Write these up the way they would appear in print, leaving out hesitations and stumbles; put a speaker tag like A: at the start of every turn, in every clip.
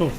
A: Oh.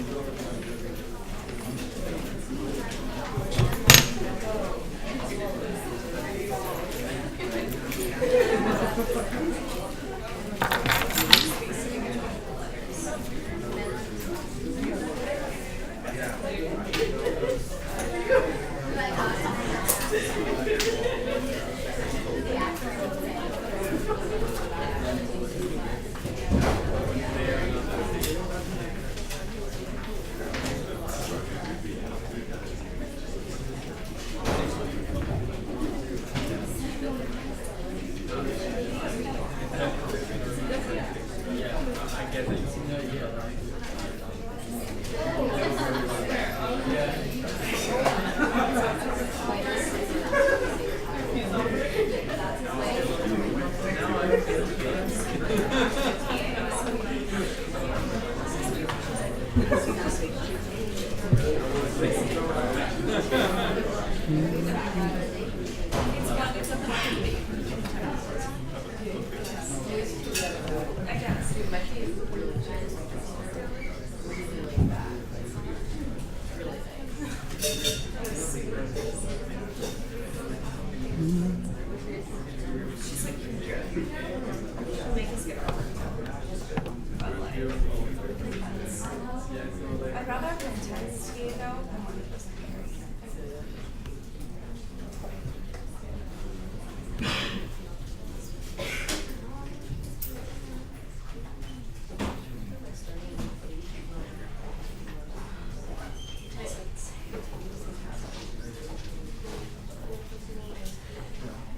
B: I'd rather have an intensity though.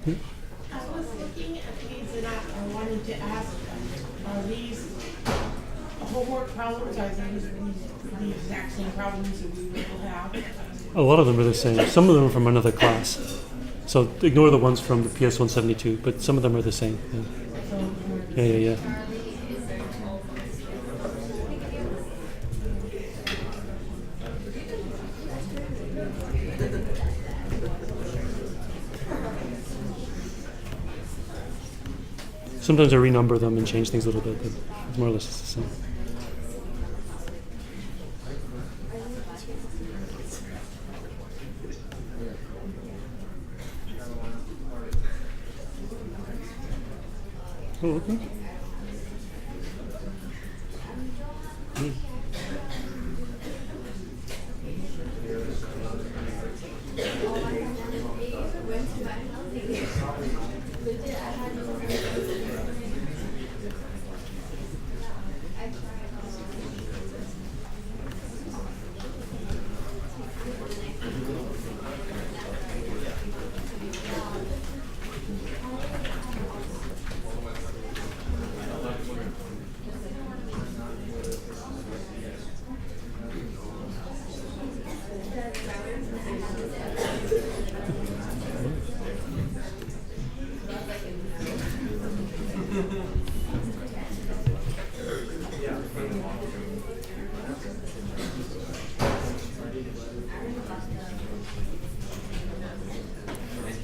C: I was looking at these and I wanted to ask, are these homework problems, are these the exact same problems that we will have?
A: A lot of them are the same. Some of them are from another class. So ignore the ones from the PS172, but some of them are the same. Yeah, yeah, yeah. yeah. Sometimes I renumber them and change things a little bit, but more or less it's the same. Oh, okay.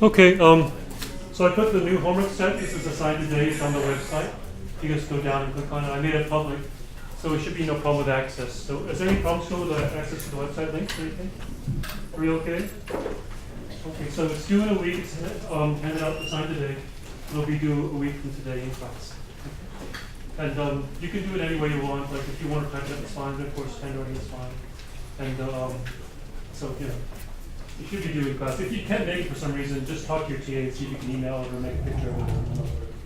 A: Okay, so I put the new homework set, this is assigned today, it's on the website. You just go down and click on it. I made it public, so it should be no problem with access. So is there any problems still with the access to the website links or anything? Are we okay? Okay, so it's due in a week, it's handed out, assigned today. It'll be due a week from today in class. And you can do it any way you want, like if you want to type it, it's fine, but of course handwriting is fine. And so, you know. You should be doing class. If you can't make it for some reason, just talk to your TA and see if you can email it or make a picture of it.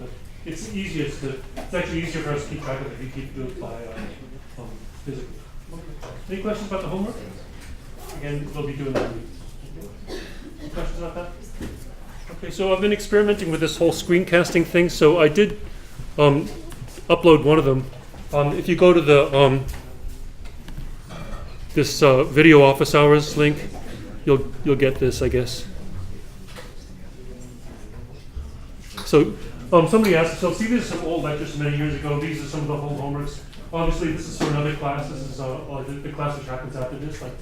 A: But it's easiest to, it's actually easier for us to keep track of it if you keep doing it by physically. Any questions about the homework? Again, we'll be doing that. Any questions about that? Okay, so I've been experimenting with this whole screencasting thing. So I did upload one of them. If you go to the this video office hours link, you'll get this, I guess. So Somebody asked, so see, these are some old lectures from many years ago. These are some of the whole homeworks. Obviously, this is for another class. This is the class which happens after this, like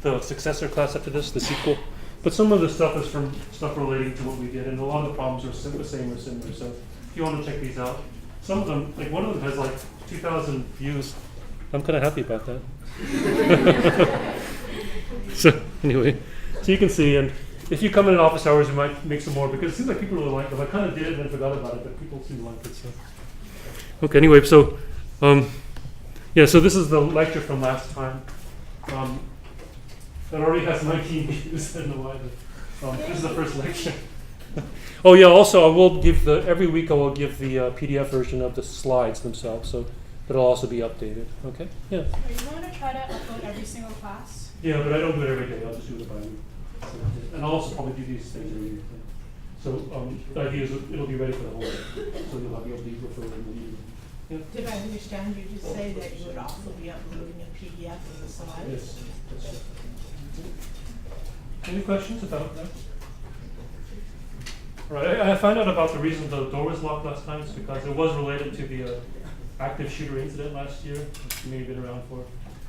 A: the successor class after this, the sequel. But some of the stuff is from stuff relating to what we did, and a lot of the problems are the same or similar. So if you want to check these out, some of them, like one of them has like 2,000 views. I'm kind of happy about that. So anyway, so you can see, and if you come in office hours, you might make some more, because it seems like people really like them. I kind of did it and then forgot about it, but people seem to like it. So okay, anyway, so yeah, so this is the lecture from last time. That already has 19 views. I don't know why. This is the first lecture. Oh yeah, also I will give every week I will give the PDF version of the slides themselves, so it'll also be updated. Okay? Yeah.
B: Are you going to try to upload every single class?
A: Yeah, but I don't do it every day. I'll just do it by week. So, and I'll also probably do these things every week. So the idea is that it'll be ready for the whole week. So you'll be able to refer to it in the evening. Yeah.
C: Did I understand you to say that you would also be uploading a PDF of the slides?
A: Yes. That's it. Any questions about that? All right, I found out about the reason the door was locked last time. It's because it was related to the active shooter incident last year, which you may have been around for.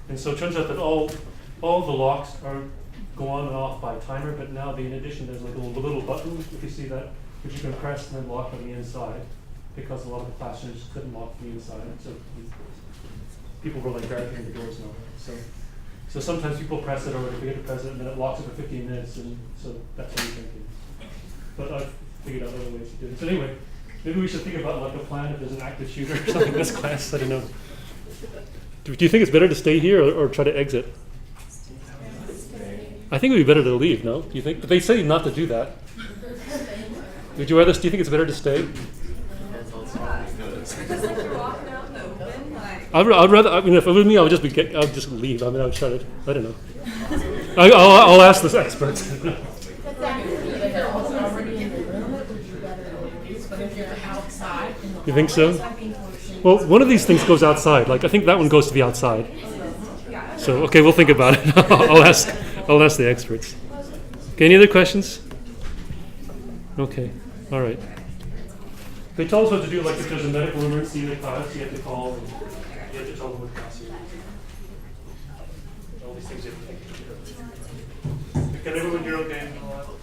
A: And so it turns out that all the locks go on and off by timer, but now in addition there's like a little button, if you see that, which you can press and then lock on the inside, because a lot of the classrooms couldn't lock from the inside. So people were like barricading the doors now. So sometimes people press it or they forget to press it and then it locks it for 15 minutes, and so that's what we're thinking. But I've figured out other ways to do it. So anyway, maybe we should think about like a plan if there's an active shooter or something in this class. I don't know. Do you think it's better to stay here or try to exit? I think it would be better to leave, no? Do you think? But they say not to do that. Would you rather? Do you think it's better to stay? I'd rather. I mean, if it was me, I'd just leave. I mean, I'd try to. I don't know. I'll ask this expert.
C: But they're also already in the room, it would be better to leave. But if you're outside in the
A: You think so?
C: hallways,
A: Well, one of these things goes outside. Like I think that one goes to the outside. So okay, we'll think about it. I'll ask the experts. Okay, any other questions? Okay, all right. They tell us what to do. Like if there's a medical emergency in the class, you have to call. And you have to tell them what class you're in. All these things you have to think. Can everyone hear okay?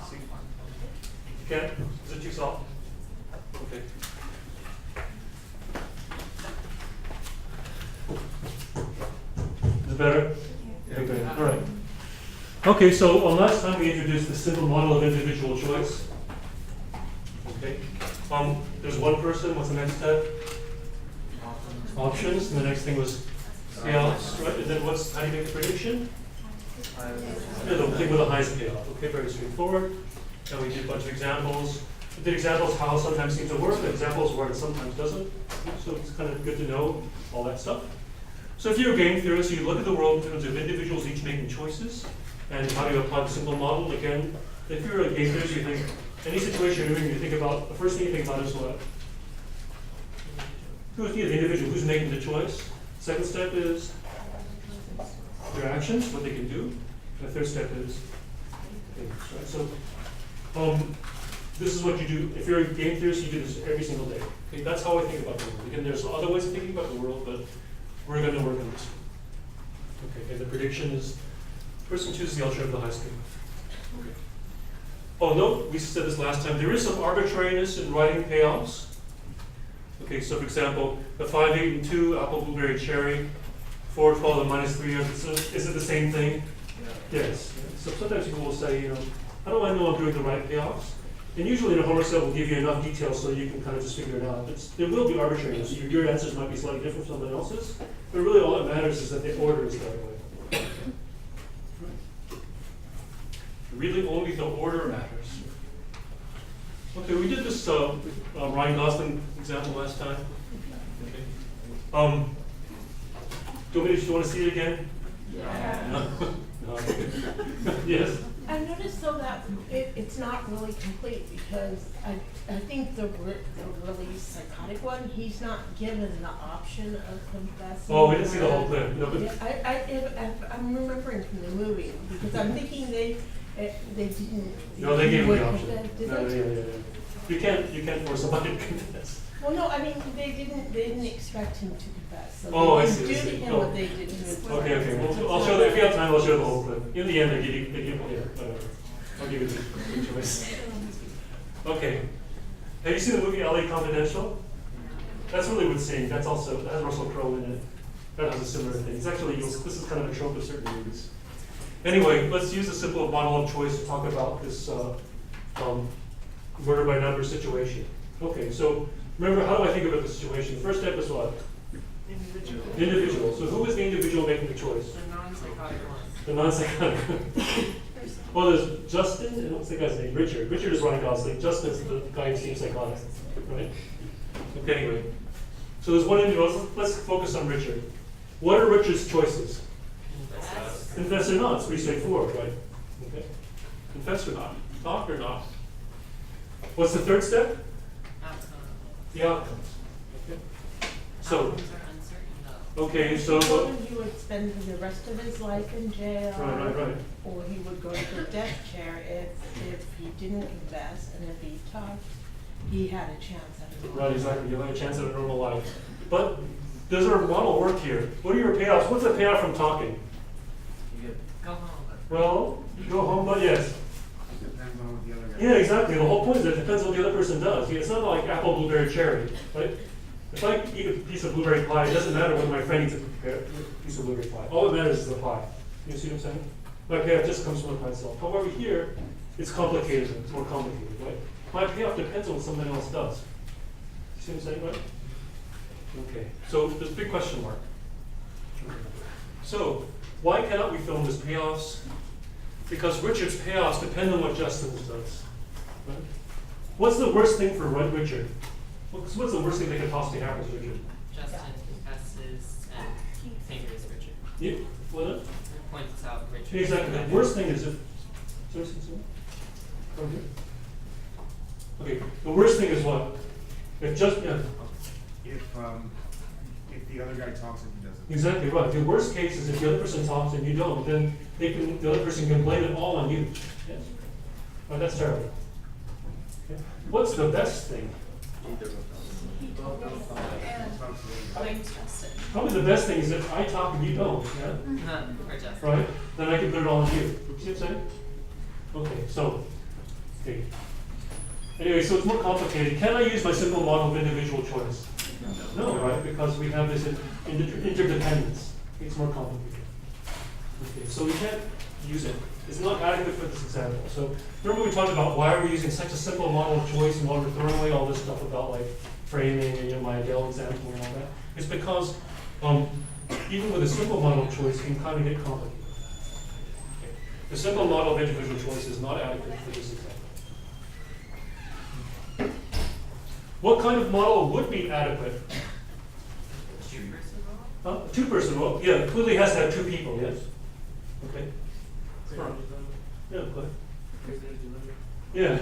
A: See. You can? Is it too soft? Okay. Is it better? Yeah. Okay. All right. Okay, so last time we introduced the simple model of individual choice. Okay. There's one person. What's the next step? Options. And the next thing was payouts, right? And then how do you make a prediction? Yeah, the thing with the highest payout. Okay, very straightforward. And we did a bunch of examples. We did examples how it sometimes seems to work, and examples where it sometimes doesn't. So it's kind of good to know all that stuff. So if you're a game theorist, you look at the world in terms of individuals each making choices, and how do you apply the simple model? Again, if you're a game theorist, you think any situation you're in, you think about the first thing you think about is what? Who's the individual? Who's making the choice? Second step is their actions, what they can do. And the third step is things, right? So this is what you do. If you're a game theorist, you do this every single day. Okay, that's how I think about the world. Again, there's other ways of thinking about the world, but we're going to work on this one. Okay, and the prediction is person chooses the alternative of the highest payout. Okay. Oh no, we said this last time. There is some arbitrariness in writing payouts. Okay, so for example, the 5, 8, and 2, apple, blueberry, cherry, 4, 12, and minus 3, is it the same thing? Yeah. Yes. So sometimes people will say, how do I know I'm doing the right payoffs? And usually in a homework set we'll give you enough detail so you can kind of just figure it out. There will be arbitrariness. Your answers might be slightly different from someone else's, but really all that matters is that the order is the right way. Really only the order matters. Okay, we did this Ryan Gosling example last time. Okay. Do you want to see it again?
C: Yeah.
A: No. No. Yes.
C: I noticed though that it's not really complete because I think the really psychotic one, he's not given the option of confessing.
A: Oh, we didn't see the whole clip. No, but
C: I'm remembering from the movie because I'm thinking they didn't.
A: No, they gave him the option.
C: Did
A: No,
C: they?
A: yeah. You can't force somebody to confess.
C: Well, no, I mean, they didn't expect him to confess, so
A: Oh, I
C: they
A: see, I
C: didn't do
A: see.
C: to him
A: Oh.
C: what they did to his brother.
A: Okay, well, I'll show, if you have time, I'll show the whole clip. In the end, they give whatever. I'll give you the choice. Okay. Have you seen the movie LA Confidential? That's really what's saying. That's also, that has Russell Crowe in it. That has a similar thing. It's actually, this is kind of a trope of certain movies. Anyway, let's use a simple model of choice to talk about this murder by number situation. Okay, so remember, how do I think about the situation? The first step is what?
D: Individual.
A: Individual. So who is the individual making the choice?
D: The non-psychotic one.
A: The non-psychotic. Well, there's Justin, and what's the guy's name? Richard. Richard is Ryan Gosling. Justin's the guy who seems psychotic, right? Okay, anyway. So there's one individual. Let's focus on Richard. What are Richard's choices? Confess or not. It's pretty straightforward, right? Okay. Confess or not. Talk or not. What's the third step?
D: Outcome.
A: The outcomes. Okay. So,
D: Outcomes are uncertain though.
A: okay, so
C: He
A: what?
C: told him he would spend the rest of his life in jail.
A: Right.
C: Or he would go to the death chair if he didn't confess, and if he talked, he had a chance at it.
A: Right, exactly. You'll have a chance at a normal life. But does our model work here? What are your payoffs? What's the payoff from talking?
D: Go home.
A: Well, you go home, but yes.
E: Depends on what the other guy.
A: Yeah, exactly. The whole point is that it depends on what the other person does. It's not like apple, blueberry, cherry, right? If I eat a piece of blueberry pie, it doesn't matter whether my friend eats a piece of blueberry pie. All that matters is the pie. You see what I'm saying? My payoff just comes from the pie itself. However, here, it's complicated. It's more complicated, right? My payoff depends on what someone else does. You see what I'm saying, right? Okay. So there's a big question mark. So why cannot we film his payoffs? Because Richard's payoffs depend on what Justin's does. Right? What's the worst thing for Richard? What's the worst thing that could possibly happen to Richard?
D: Justin confesses and fingers Richard.
A: You, what?
D: Points out Richard.
A: Exactly. The worst thing is if. Sorry. Come here. Okay. The worst thing is what? If
E: If the other guy talks and he doesn't.
A: Exactly right. The worst case is if the other person talks and you don't, then the other person can blame it all on you. Yes. Oh, that's terrible. Okay. What's the best thing?
B: Blames Justin.
A: Probably the best thing is if I talk and you don't. Yeah.
D: Not for Justin.
A: Right? Then I can put it all on you. You see what I'm saying? Okay. So. Okay. Anyway, so it's more complicated. Can I use my simple model of individual choice? No, right? Because we have this interdependence. It's more complicated. Okay, so we can't use it. It's not adequate for this example. So remember we talked about why are we using such a simple model of choice and why we're throwing away all this stuff about like framing and my Adele example and all that. It's because even with a simple model of choice, it can kind of get complicated. Okay. The simple model of individual choice is not adequate for this example. What kind of model would be adequate?
D: Two-person role?
A: Two-person role. Yeah, clearly has to have two people, yes? Okay. Yeah, go ahead. Yeah.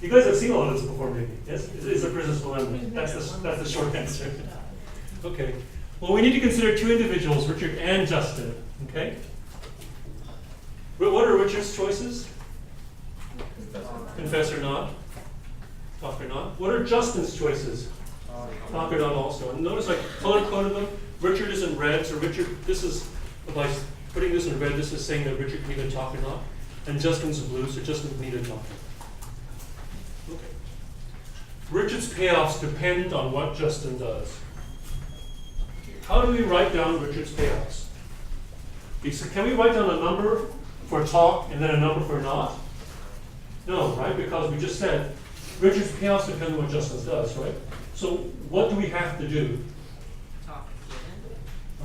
A: You guys have seen all of this before, maybe? Yes? It's a prisoner's dilemma. That's the short answer. Okay. Well, we need to consider two individuals, Richard and Justin. Okay? What are Richard's choices? Confess or not? Talk or not? What are Justin's choices? Talk or not also. And notice I color-coded them. Richard is in red, so Richard, this is, by putting this in red, this is saying that Richard can either talk or not. And Justin's in blue, so Justin can either talk or not. Okay. Richard's payoffs depend on what Justin does. How do we write down Richard's payoffs? Can we write down a number for talk and then a number for not? No, right? Because we just said Richard's payoffs depend on what Justin does, right? So what do we have to do?
D: Talk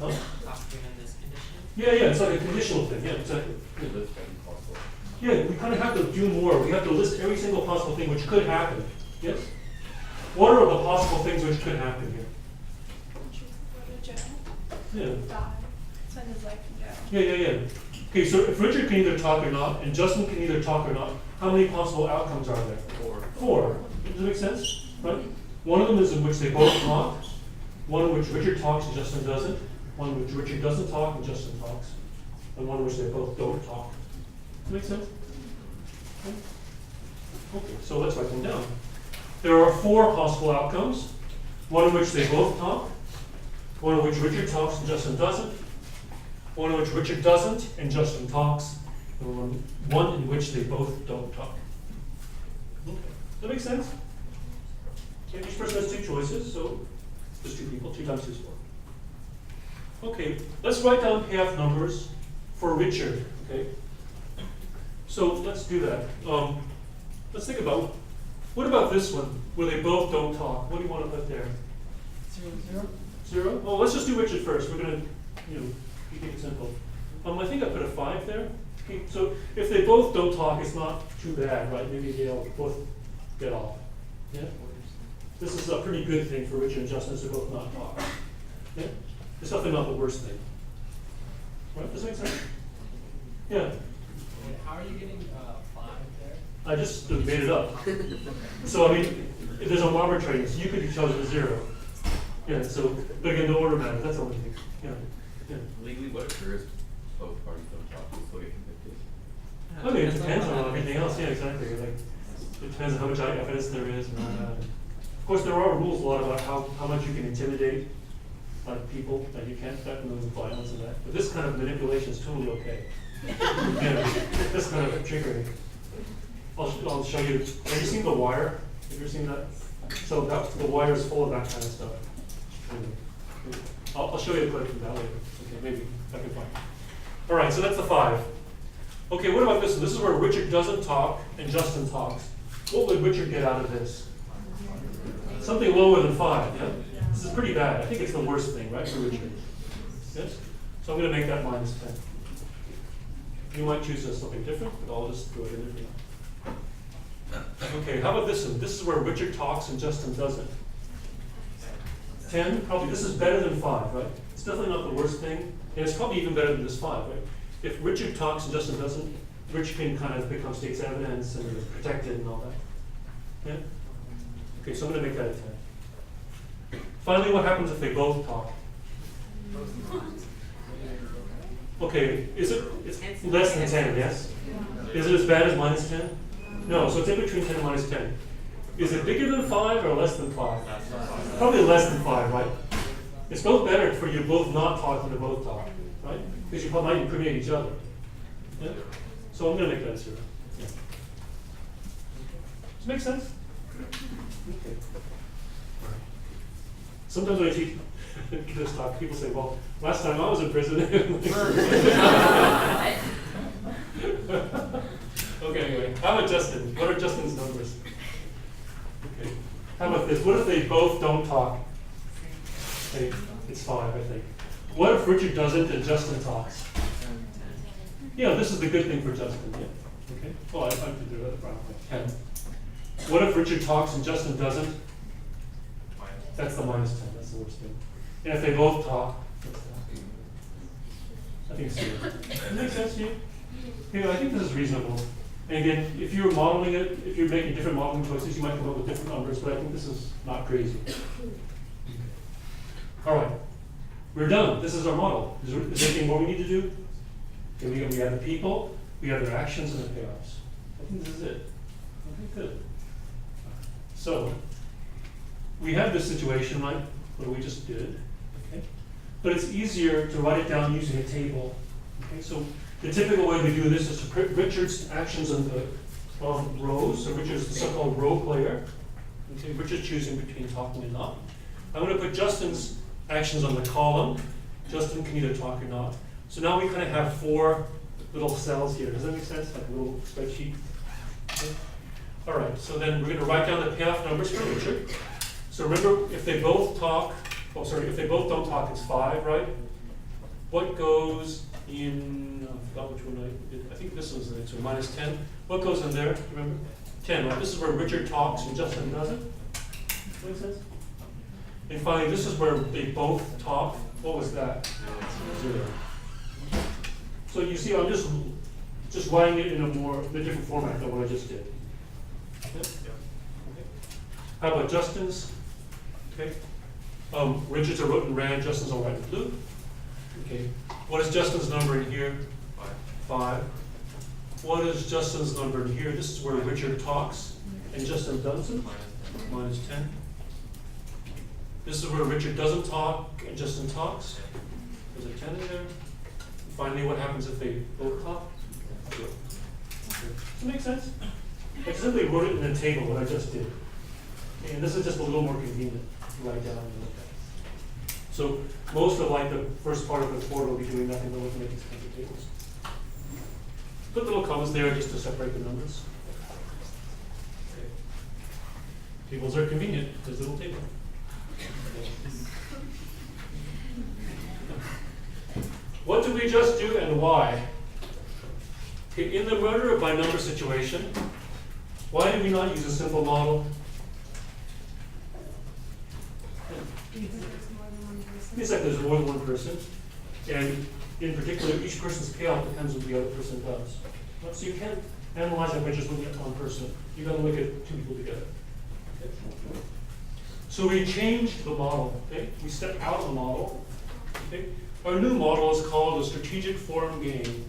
D: given. Talk given this condition.
A: Yeah, it's like a conditional thing. Yeah, exactly. Yeah, we kind of have to do more. We have to list every single possible thing which could happen. Yes? What are the possible things which could happen here?
B: Richard go to jail,
A: Yeah.
B: die, spend his life in jail.
A: Yeah. Okay, so if Richard can either talk or not, and Justin can either talk or not, how many possible outcomes are there? Four. Does that make sense? Right? One of them is in which they both talk, one in which Richard talks and Justin doesn't, one in which Richard doesn't talk and Justin talks, and one in which they both don't talk. Does that make sense? Okay, so let's write them down. there are 4 possible outcomes. One in which they both talk, one in which Richard talks and Justin doesn't, one in which Richard doesn't and Justin talks, and one in which they both don't talk. Okay. Does that make sense? Okay, each person has 2 choices, so there's 2 people, 2 times 2 is 4. Okay, let's write down payoff numbers for Richard, okay? So let's do that. Let's think about, what about this one, where they both don't talk? What do you want to put there?
D: 0, 0.
A: 0? Well, let's just do Richard first. We're gonna, keep it simple. I think I put a 5 there. Okay, so if they both don't talk, it's not too bad, right? Maybe they'll both get off. Yeah? This is a pretty good thing for Richard and Justin to both not talk. Yeah? It's definitely not the worst thing. Right? Does that make sense? Yeah.
F: How are you getting 5 there?
A: I just made it up. So I mean, if there's no arbitrary, so you could be chosen as 0. Yeah, so, but again, the order matters, that's the only thing. Yeah. Yeah.
G: Legally, what occurs if both parties don't talk, we still get convicted?
A: I mean, it depends on everything else, yeah, exactly. Like, it depends on how much evidence there is and all that. Of course, there are rules a lot about how much you can intimidate people, that you can't threaten them with violence and that. But this kind of manipulation is totally okay. Yeah, this kind of trickery. I'll show you. Have you seen The Wire? Have you ever seen that? So The Wire is full of that kind of stuff. I'll show you a clip from that later. Okay, maybe I can find it. All right, so that's the 5. Okay, what about this one? This is where Richard doesn't talk and Justin talks. What would Richard get out of this? Something lower than 5, yeah? This is pretty bad. I think it's the worst thing, right, for Richard? Yes? So I'm going to make that -10. You might choose something different, but I'll just throw it in there for now. Okay, how about this one? This is where Richard talks and Justin doesn't. 10, probably this is better than 5, right? It's definitely not the worst thing, and it's probably even better than this 5, right? If Richard talks and Justin doesn't, Rich can kind of become state's evidence and is protected and all that. Yeah? Okay, so I'm going to make that a 10. Finally, what happens if they both talk? Okay, it's less than 10, yes? Is it as bad as -10? No, so it's in between 10 and -10. Is it bigger than 5 or less than 5? Probably less than 5, right? It's both better for you both not talk than to both talk, right? Because you might incriminate each other. Yeah? So I'm going to make that 0. Yeah. Does it make sense? Okay. Sometimes when I teach this talk, people say, well, last time I was in prison. Okay, anyway, how about Justin? What are Justin's numbers? Okay. How about this? What if they both don't talk? Okay, it's 5, I think. What if Richard doesn't and Justin talks? Yeah, this is the good thing for Justin. Yeah. Okay. Well, I could do that probably. 10. What if Richard talks and Justin doesn't? That's the -10. That's the worst thing. And if they both talk, what's that? I think it's 0. Does that make sense to you? Yeah, I think this is reasonable. And again, if you're modeling it, if you're making different modeling choices, you might come up with different numbers, but I think this is not crazy. All right, we're done. This is our model. Is there anything more we need to do? Okay, we have the people, we have their actions and the payoffs. I think this is it. Okay, good. So, we have this situation, right, what we just did, okay? But it's easier to write it down using a table. Okay, so the typical way we do this is to put Richard's actions on the rows. So Richard's the so-called row player. Okay, Richard's choosing between talking and not. I'm going to put Justin's actions on the column. Justin can either talk or not. So now we kind of have 4 little cells here. Does that make sense? Like a little spreadsheet. Okay. All right. So then we're going to write down the payoff numbers for Richard. So remember, if they both talk, if they both don't talk, it's 5, right? What goes in, I forgot which one I did. I think this was the next one, -10. What goes in there, remember? 10, right? This is where Richard talks and Justin doesn't. Does that make sense? And finally, this is where they both talk. What was that? 0. So you see, I'm just writing it in a different format than what I just did. Okay? Okay. How about Justin's? Okay. Richard's are wrote in red, Justin's are white and blue. Okay. What is Justin's number in here? 5. What is Justin's number in here? This is where Richard talks and Justin doesn't. minus 10. This is where Richard doesn't talk and Justin talks. There's a 10 in there. Finally, what happens if they both talk? 0. Okay. Does that make sense? I simply wrote it in the table, what I just did. Okay, and this is just a little more convenient to write down and look at. So most of like the first part of the report will be doing nothing but looking at these kinds of tables. Put little commas there just to separate the numbers. Okay. Tables are convenient, there's a little table. What did we just do and why? Okay, in the murder by number situation, why did we not use a simple model? It's like there's more than one person, and in particular, each person's payoff depends on what the other person does. So you can't analyze it by just looking at one person. You got to look at two people together. Okay. So we changed the model. Okay, we stepped out of the model. Okay, our new model is called a strategic form game.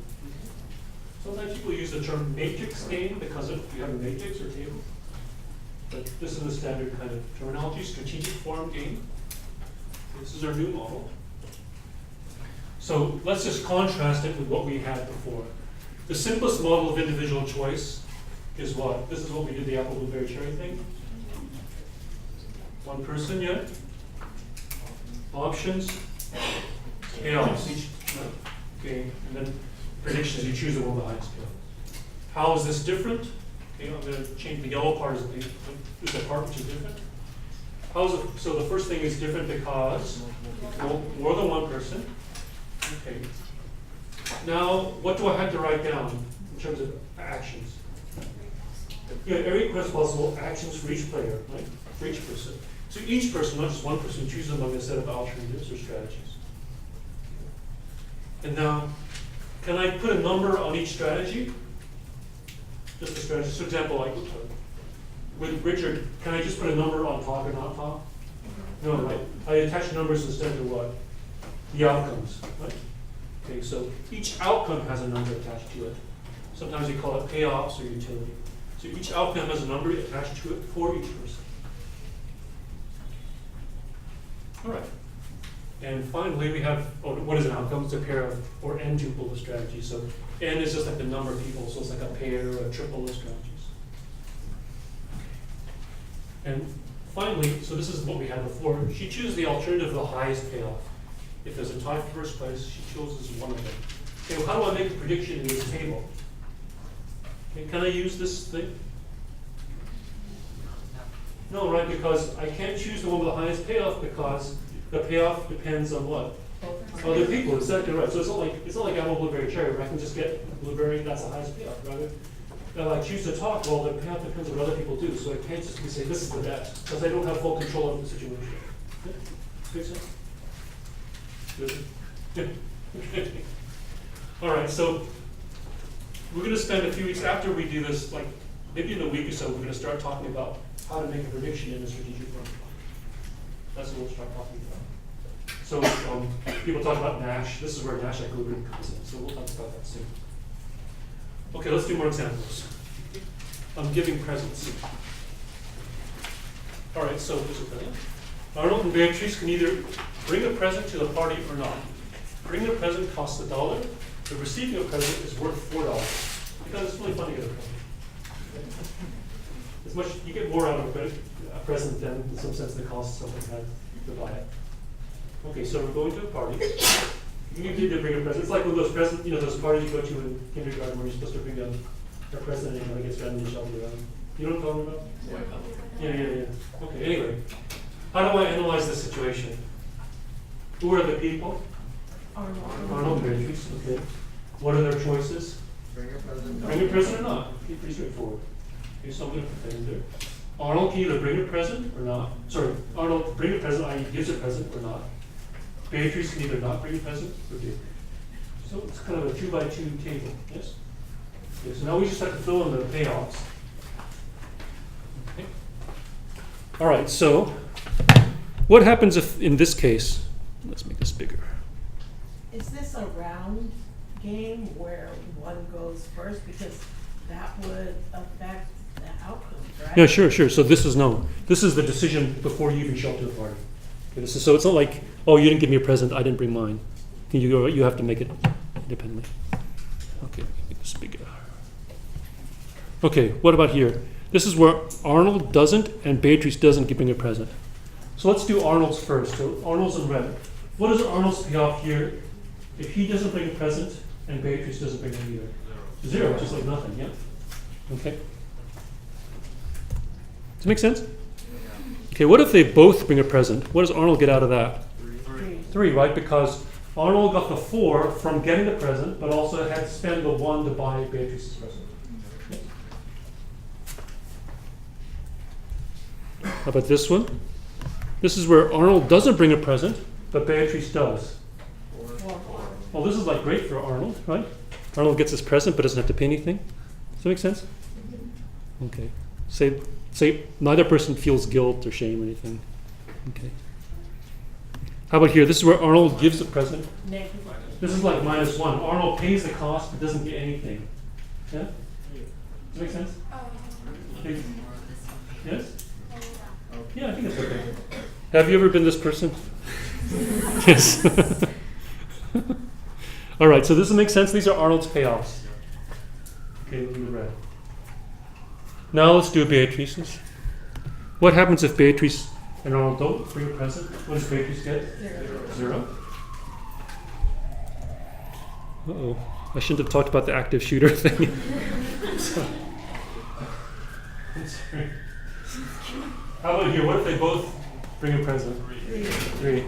A: Sometimes people use the term matrix game because you have a matrix or table. But this is the standard kind of terminology, strategic form game. This is our new model. So let's just contrast it with what we had before. The simplest model of individual choice is what? This is what we did the apple, blueberry, cherry thing. One person, yeah? Options, payoffs, each, okay, and then predictions, you choose the one with the highest payoff. How is this different? Okay, I'm going to change the yellow part is the part which is different. How is it? So the first thing is different because more than one person. Okay. Now, what do I have to write down in terms of actions? Yeah, every request possible actions for each player, right? For each person. So each person, not just one person, chooses among a set of alternatives or strategies. And now, can I put a number on each strategy? Just a strategy. For example, like with Richard, can I just put a number on top or not top? No, right? I attach numbers instead to what? The outcomes, right? Okay, so each outcome has a number attached to it. Sometimes we call it payoffs or utility. So each outcome has a number attached to it for each person. All right. And finally, we have, what is an outcome? It's a pair of, or n tuple of strategies. So n is just like the number of people, so it's like a pair or a triple of strategies. And finally, so this is what we had before, she chooses the alternative of the highest payoff. If there's a tie for first place, she chooses one of them. Okay, well, how do I make a prediction in this table? Okay, can I use this thing? No, right, because I can't choose the one with the highest payoff because the payoff depends on what? Other people, exactly right. So it's not like apple, blueberry, cherry, where I can just get blueberry, that's the highest payoff, right? I choose to talk, well, the payoff depends on what other people do, so I can't just say this is the best, because I don't have full control of the situation. Yeah? Make sense? Good? Okay. All right, so we're going to spend a few weeks after we do this, like maybe in a week or so, we're going to start talking about how to make a prediction in a strategic form. That's what we'll start talking about. So people talk about Nash. This is where Nash equilibrium comes in, so we'll talk about that soon. Okay, let's do more examples. I'm giving presents. All right, so here's a present. Arnold and Beatrice can either bring a present to the party or not. Bringing a present costs $1. The receiving a present is worth $4 because it's really fun to get a present. As much you get more out of a present than, in some sense, the cost something had to buy it. Okay, so we're going to a party. You need to bring a present. It's like one of those presents, those parties you go to in kindergarten where you're supposed to bring a present and it kind of gets randomly shuffled around. You know what I'm talking about? Yeah. Okay, anyway. How do I analyze this situation? Who are the people? Arnold and Beatrice, okay. What are their choices?
E: Bring a present.
A: Bring a present or not? Okay, pretty straightforward. Okay, so I'm going to put that in there. Arnold can either bring a present or not. Sorry, Arnold bring a present, i.e. gives a present or not. Beatrice can either not bring a present or do. So it's kind of a 2x2 table, yes? Okay, so now we just have to fill in the payoffs. Okay. All right, so what happens if, in this case, let's make this bigger.
C: Is this a round game where one goes first? Because that would affect the outcome. correct?
A: Yeah, sure. So this is the decision before you even show up to the party. Okay, so it's not like, oh, you didn't give me a present, I didn't bring mine. You have to make it independently. Okay, make this bigger. Okay, what about here? This is where Arnold doesn't and Beatrice doesn't bring a present. So let's do Arnold's first. So Arnold's in red. What is Arnold's payoff here if he doesn't bring a present and Beatrice doesn't bring it either? Zero, just like nothing, yeah? Okay. Does it make sense? Okay, what if they both bring a present? What does Arnold get out of that? 3, right? Because Arnold got the 4 from getting the present, but also had to spend the 1 to buy Beatrice's present. How about this one? This is where Arnold doesn't bring a present, but Beatrice does. Well, this is like great for Arnold, right? Arnold gets his present, but doesn't have to pay anything. Does that make sense? Okay. Say neither person feels guilt or shame or anything. Okay. How about here? This is where Arnold gives the present. This is like -1. Arnold pays the cost but doesn't get anything. Yeah? Does that make sense? Okay. Yes? Yeah, I think it's okay. Have you ever been this person? Yes. All right, so this makes sense. These are Arnold's payoffs. Okay, look in the red. Now let's do Beatrice's. What happens if Beatrice and Arnold don't bring a present? What does Beatrice get? 0. Uh-oh. I shouldn't have talked about the active shooter thing. Sorry. How about here? What if they both bring a present? 3.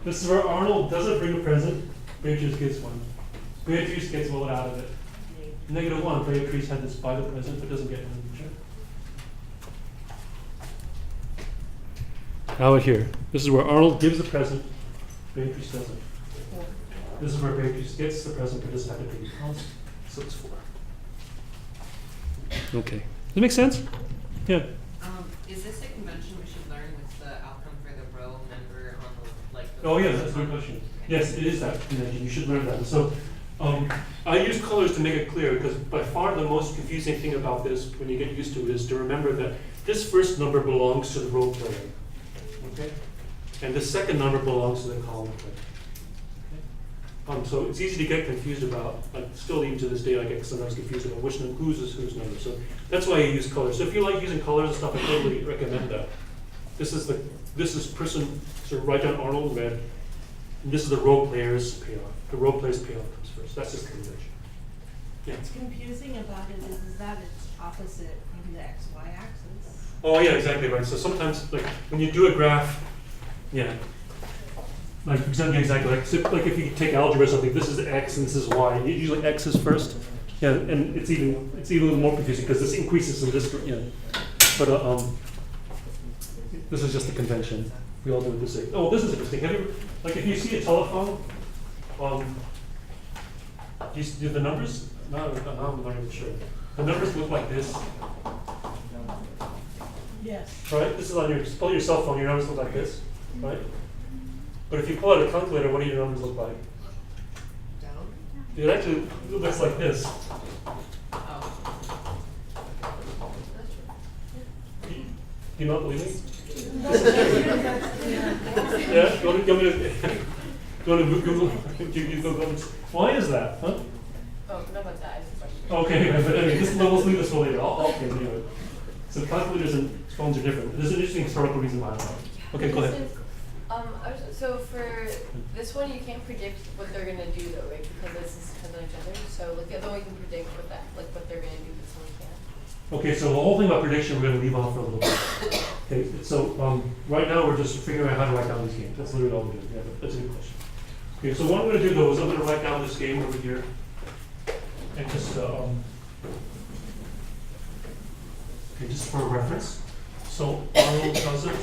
A: This is where Arnold doesn't bring a present. Beatrice gets 1. Beatrice gets what out of it? -1. Beatrice had to buy the present but doesn't get anything. How about here? This is where Arnold gives the present. Beatrice doesn't. This is where Beatrice gets the present but doesn't have to pay the cost. So it's 4. Okay. Does that make sense? Yeah.
D: Is this a convention we should learn with the outcome for the row member on the
A: Oh yeah, that's a good question. Yes, it is that convention. You should learn that. So I use colors to make it clear because by far the most confusing thing about this when you get used to it is to remember that this first number belongs to the role player. Okay? And the second number belongs to the column player. So it's easy to get confused about, like still even to this day I get sometimes confused about whose is whose number. So that's why I use colors. So if you like using colors and stuff, I totally recommend that. This is person, so write down Arnold in red, and this is the role player's payoff. The role player's payoff comes first. That's just the convention. Yeah.
C: What's confusing about it is that it's opposite from the XY axis.
A: Oh yeah, exactly right. So sometimes like when you do a graph, yeah. Like exactly like if you take algebra or something, this is X and this is Y. Usually X is first. Yeah, and it's even more confusing because this increases in this. Yeah, but this is just a convention. We all do it this way. Oh, this is interesting. Have you like if you see a telephone, do you do the numbers? No, I'm not even sure. The numbers look like this.
C: Yes.
A: Right. This is on your cell phone. Your numbers look like this. Right. But if you pull out a calculator, what do your numbers look like?
D: down?
A: It actually looks like this.
D: Oh.
A: Do you not believe me? Yeah? You want to Google? Google? Why is that? Huh?
B: Oh, no, but that is a question.
A: Okay, but anyway, let's leave this for later. I'll continue it. So calculators and phones are different. There's an interesting historical reason behind that. Okay, go ahead.
B: So for this one, you can't predict what they're gonna do though, right? Because this is depends on each other. So like the other one we can predict what they're gonna do, but this one we can't.
A: Okay, so the whole thing about prediction we're going to leave off for a little bit. Okay, so right now we're just figuring out how to write down this game. That's literally all we're doing. Yeah, that's a good question. Okay, so what I'm going to do though is I'm going to write down this game over here, and just just for reference. So Arnold does it.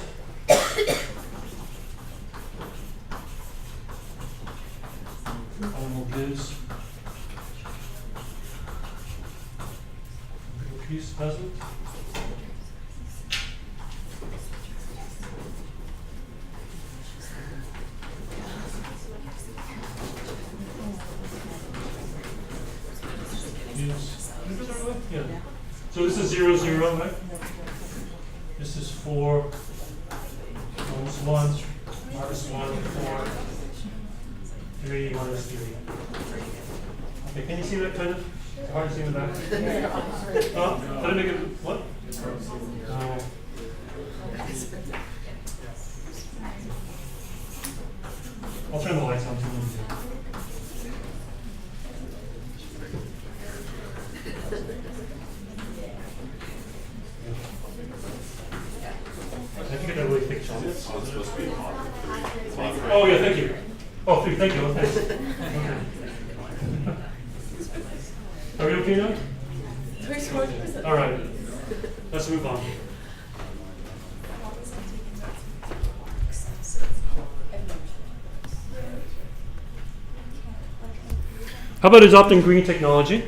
A: Arnold gives. Beatrice does it. Yeah. So this is 0, 0, right? This is 4, minus 1, minus 1, 4, 3, minus 3. Okay, can you see that kind of? It's hard to see in the back. Oh, did I make it, what? Oh. I'll turn the lights on too. I think I got a really thick shot.
G: It's supposed to be on.
A: Oh, yeah, thank you. Oh, thank you. Thanks. Are we okay now? All right. Let's move on. How about adopting green technology?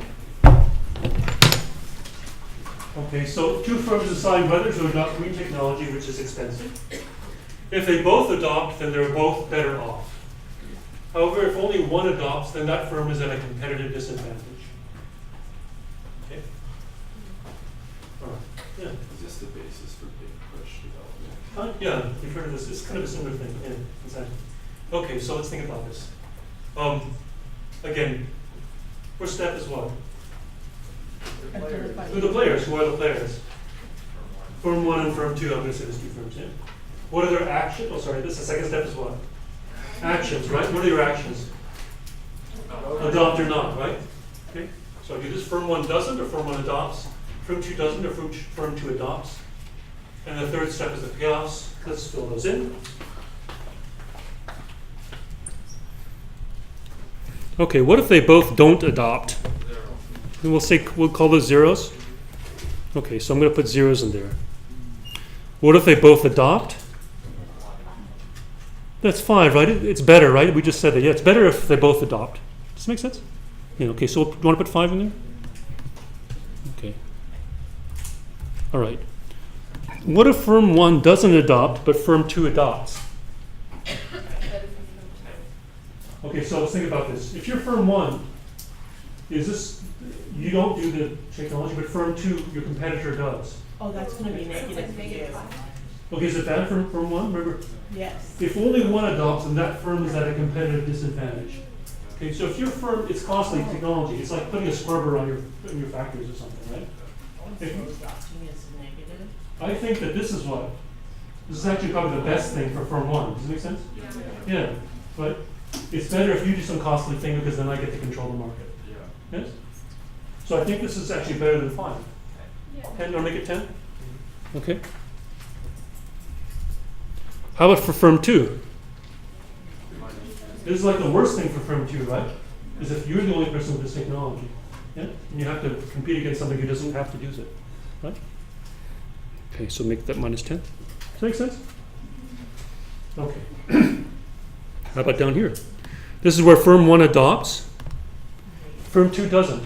A: Okay, so two firms decide whether to adopt green technology, which is expensive. If they both adopt, then they're both better off. However, if only one adopts, then that firm is at a competitive disadvantage. Okay? All right. Yeah.
G: Is this the basis for big push development?
A: Yeah, you've heard of this. It's kind of a similar thing. Yeah, exactly. Okay, so let's think about this. Again, first step is what? Who are the players? Who are the players? Firm 1 and Firm 2. I'm going to say there's two firms, yeah? What are their actions? Oh, sorry, the second step is what? Actions, right? What are your actions? Adopt or not, right? Okay, so I do this. Firm 1 doesn't, or Firm 1 adopts. Firm 2 doesn't, or Firm 2 adopts. And the third step is the payoffs. Let's fill those in. Okay, what if they both don't adopt? And we'll call those zeros. Okay, so I'm going to put zeros in there. What if they both adopt? That's 5, right? It's better, right? We just said that. Yeah, it's better if they both adopt. Does that make sense? Yeah, okay, so do you want to put 5 in there? Okay. All right. What if Firm 1 doesn't adopt, but Firm 2 adopts? Okay, so let's think about this. If you're Firm 1, you don't do the technology, but Firm 2, your competitor does.
C: Oh, that's gonna be negative for you.
A: Okay, is it bad for Firm 1? Remember,
C: Yes.
A: if only one adopts, then that firm is at a competitive disadvantage. Okay, so if your firm, it's costly technology. It's like putting a scrubber on your factories or something, right?
C: So adopting is negative?
A: I think that this is actually probably the best thing for Firm 1. Does it make sense? Yeah, but it's better if you do some costly thing because then I get to control the market.
G: Yeah.
A: Yes? So I think this is actually better than 5. 10, or make it 10? Okay. How about for Firm 2? This is like the worst thing for Firm 2, right? Is if you're the only person with this technology. Yeah? And you have to compete against somebody who doesn't have to use it. Right? Okay, so make that minus 10. Does that make sense? Okay. How about down here? This is where Firm 1 adopts. Firm 2 doesn't.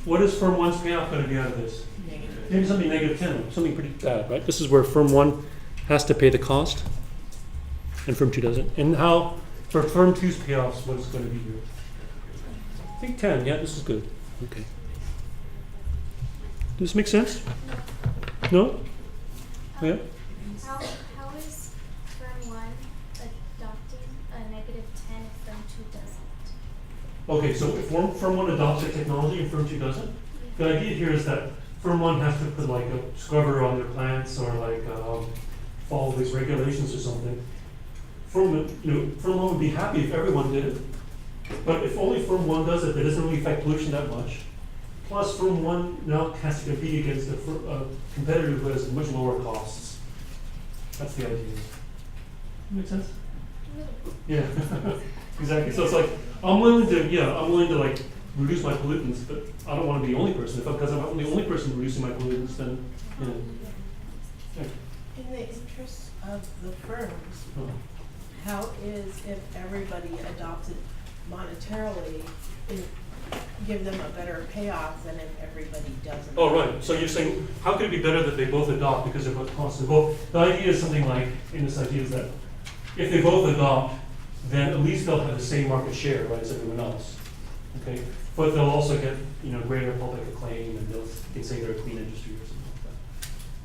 A: What is Firm 1's payoff going to be out of this?
C: Negative.
A: Maybe something negative 10, something pretty bad, right? This is where Firm 1 has to pay the cost, and Firm 2 doesn't. And how, for Firm 2's payoffs, what is going to be here? I think 10, yeah, this is good. Okay. Does this make sense? No? Yeah?
H: How is Firm 1 adopting a negative 10 if Firm 2 doesn't?
A: Okay, so if Firm 1 adopts a technology and Firm 2 doesn't, the idea here is that Firm 1 has to put like a scrubber on their plants or like follow these regulations or something. Firm 1 would be happy if everyone did it. But if only Firm 1 does it, that doesn't really affect pollution that much. Plus, Firm 1 now has to compete against a competitor who has much lower costs. That's the idea. Make sense? Yeah, exactly. So it's like, I'm willing to like reduce my pollutants, but I don't want to be the only person. Because I'm the only person reducing my pollutants, then, you know. Yeah.
C: In the interest of the firms,
A: Oh.
C: how is if everybody adopts it monetarily, give them a better payoff than if everybody doesn't?
A: Oh, right. So you're saying, how could it be better that they both adopt because of what costs? Well, the idea is something like, in this idea is that if they both adopt, then at least they'll have the same market share, right, as everyone else. Okay, but they'll also get, you know, greater public acclaim, and they'll they say they're a clean industry or something like that.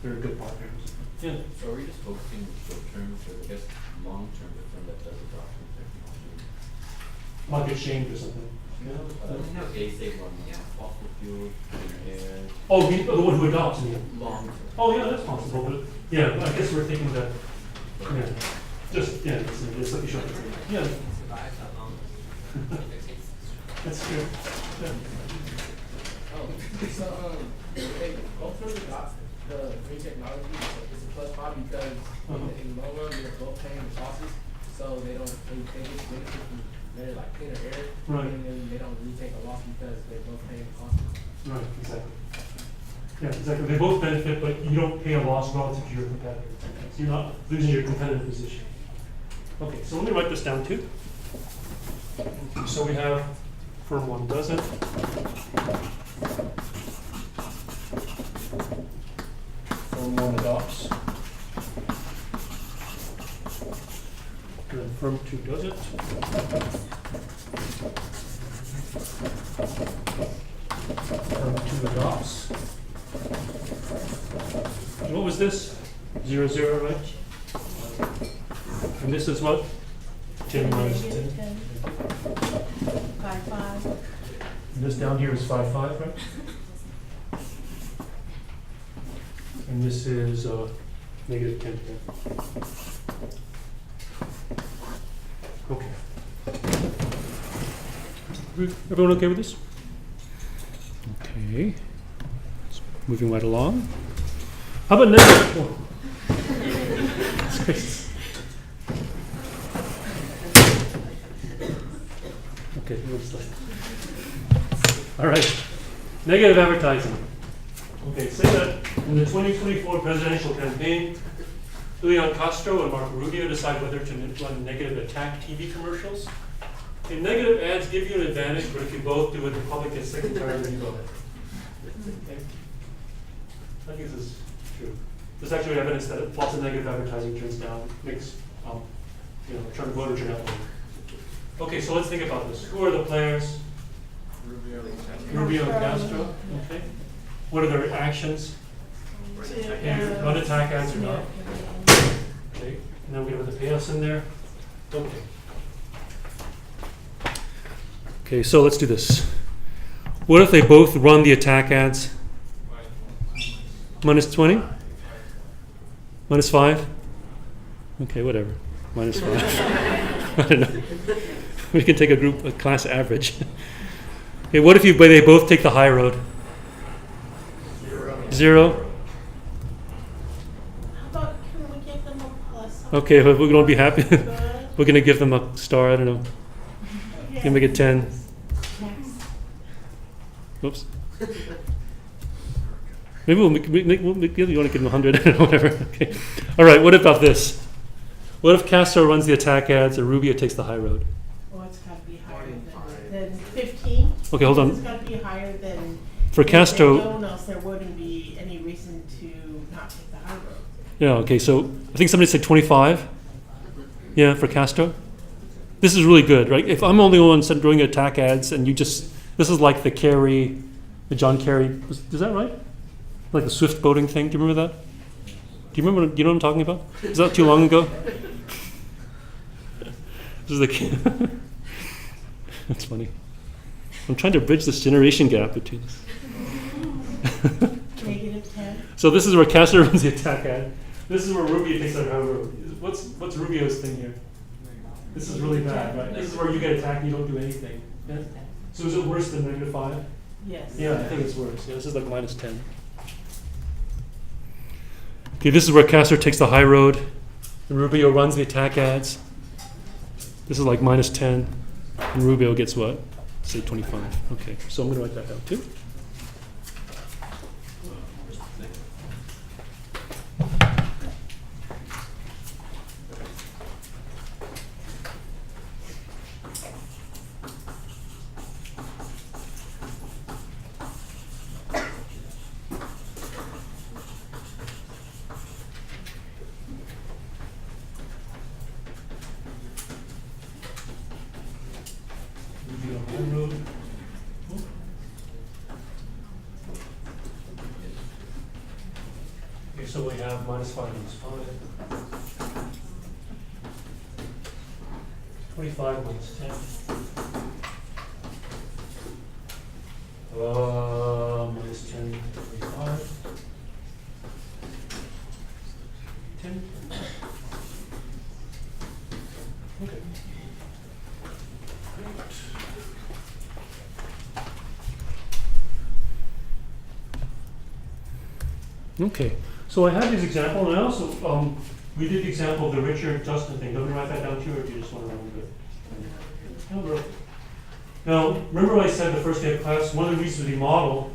A: They're a good partner or something. Yeah.
G: So are we just focusing on short term, so I guess long term, the firm that does adopt new technology?
A: Might get shamed or something.
G: They say on fossil fuels, clean air,
A: Oh, the one who adopts me.
G: long term.
A: Oh, yeah, that's possible, but, yeah, I guess we're thinking that, yeah, just, yeah, it's like a short term. Yeah,
D: Survive that long.
A: that's true. Yeah.
F: So, they both really got the green technology. It's a plus part because in the long run, they're both paying the costs, so they get benefit from better, like, cleaner air.
A: Right.
F: And then they don't really take a loss because they're both paying the costs.
A: Right, exactly. Yeah, exactly. They both benefit, but you don't pay a loss relative to your competitor. So you're not losing your competitive position. Okay, so let me write this down too. Okay, so we have firm one doesn't. Firm one adopts. And then firm two doesn't. Firm two adopts. And what was this? 0, 0, right? And this is what? 10 minus 10.
C: Negative 10. 5, 5.
A: And this down here is 5, 5, right? And this is negative 10, 10. Okay. Everyone okay with this? Okay. Moving right along. How about negative? Oh. That's crazy. Okay, what's that? All right. Negative advertising. Okay, say that in the 2024 presidential campaign, Julian Castro and Marco Rubio decide whether to run negative attack TV commercials. Okay, negative ads give you an advantage, but if you both do it, the public gets sick and tired of you both. Okay. I think this is true. There's actually evidence that lots of negative advertising turns down, makes, turn voter turnout low. Okay, so let's think about this. Who are the players? Rubio and Castro. Okay. What are their actions? Run attack ads or not? Okay. And then we have the payoffs in there. Okay. Okay, so let's do this. What if they both run the attack ads? Minus 20? Minus 5? Okay, whatever. Minus 5. I don't know. We can take a class average. Okay, what if they both take the high road? 0?
C: How about, can we give them a plus?
A: Okay, we're going to be happy.
C: Good.
A: We're going to give them a star, I don't know.
C: Okay.
A: Can make it 10.
C: Next.
A: Oops. Maybe you want to give them 100, I don't know, whatever. Okay. All right, what about this? What if Castro runs the attack ads and Rubio takes the high road?
C: Oh, it's got to be higher than 15.
A: Okay, hold
C: It's
A: on.
C: got to be higher than.
A: For
C: if they
A: Castro,
C: don't, else there wouldn't be any reason to not take the high road.
A: yeah, okay, so I think somebody said 25. Yeah, for Castro. This is really good, right? If I'm only one doing attack ads and this is like the John Kerry, is that right? Like the Swift boating thing, do you remember that? Do you know what I'm talking about? Is that too long ago? This is the That's funny. I'm trying to bridge this generation gap between us.
C: Negative 10.
A: So this is where Castro runs the attack ad. This is where Rubio takes the high road. What's Rubio's thing here? This is really bad, right? This is where you get attacked and you don't do anything. Yeah? So is it worse than negative 5?
C: Yes.
A: Yeah, I think it's worse. Yeah, this is like minus 10. Okay, this is where Castro takes the high road and Rubio runs the attack ads. This is like minus 10 and Rubio gets what? Say 25. Okay, so I'm going to write that down too. Rubio high road. so we have minus 5 minus 5. 25 minus 10. Minus 10, 25. 10. Okay. Okay, so I have this example, and I also, we did the example of the Richard Justin thing. Don't we write that down too, or do you just want to remember it? No, now, remember I said the first day of class, one of the reasons we model,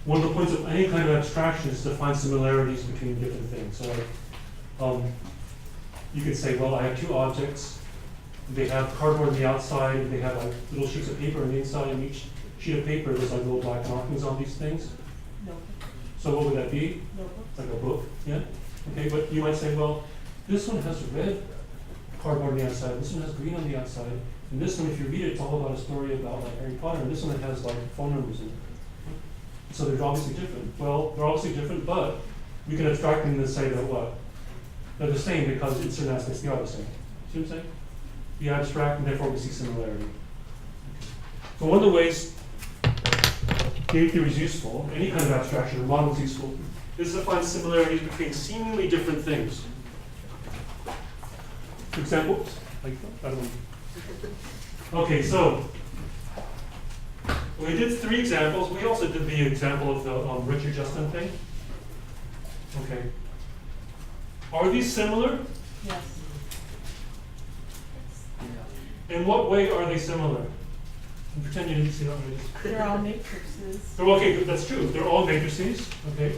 A: one of the points of any kind of abstraction is to find similarities between different things. So, you could say, well, I have two objects. They have cardboard on the outside, and they have like little sheets of paper on the inside, and each sheet of paper there's like little black markings on these things.
C: No,
A: So what would that be?
C: no.
A: Like a book, yeah? Okay, but you might say, well, this one has red cardboard on the outside, this one has green on the outside, and this one, if you read it, it's all about a story about like Harry Potter, and this one has like phone numbers in it. So they're obviously different. Well, they're obviously different, but we can abstract them and say that what? They're the same because in certain aspects they are the same. See what I'm saying? We abstract and therefore we see similarity. So one of the ways game theory is useful, any kind of abstraction or model is useful, is to find similarities between seemingly different things. For example, like, I don't know. Okay, so we did 3 examples. We also did the example of the Richard Justin thing. Okay. Are these similar?
C: Yes.
A: In what way are they similar? And pretend you didn't see that already.
C: They're all matrices.
A: They're okay, good, that's true. They're all matrices. Okay.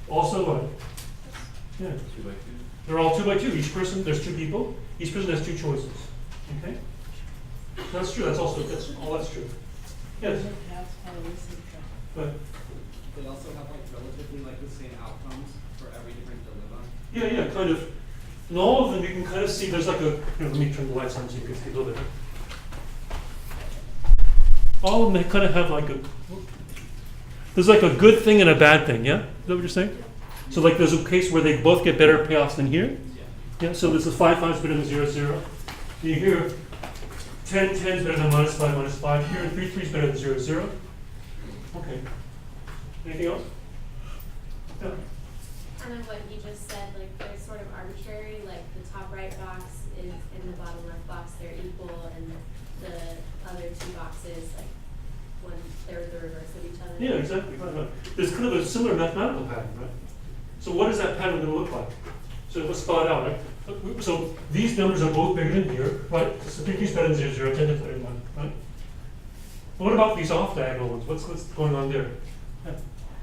A: Also what? Yeah.
G: 2 by 2.
A: They're all 2 by 2. Each person, there's 2 people. Each person has 2 choices. Okay. So that's true. That's also that's true. Yes.
C: That's part of this intro.
A: But
I: They also have like relatively like the same outcomes for every different dilemma.
A: yeah, kind of. In all of them, you can kind of see there's like a. Let me turn the lights on so you can see a little bit. All of them, they kind of have like a. There's like a good thing and a bad thing. Yeah, is that what you're saying? So like there's a case where they both get better payoffs than here. Yeah. So this is 5 5 is better than 0 0. You hear 10 10 is better than minus 5 here, and 3 3 is better than 0 0. Okay. Anything else? Yeah.
J: Kind of what you just said, like they're sort of arbitrary, like the top right box is in the bottom left box, they're equal, and the other 2 boxes, like they're the reverse of each other.
A: Yeah, exactly. Right. There's kind of a similar mathematical pattern, right? So what is that pattern going to look like? So let's spell it out, right? So these numbers are both bigger than here, right? So 3 is better than 0 0, 10 is better than 1, right? What about these off diagonal ones? What's going on there? Yeah.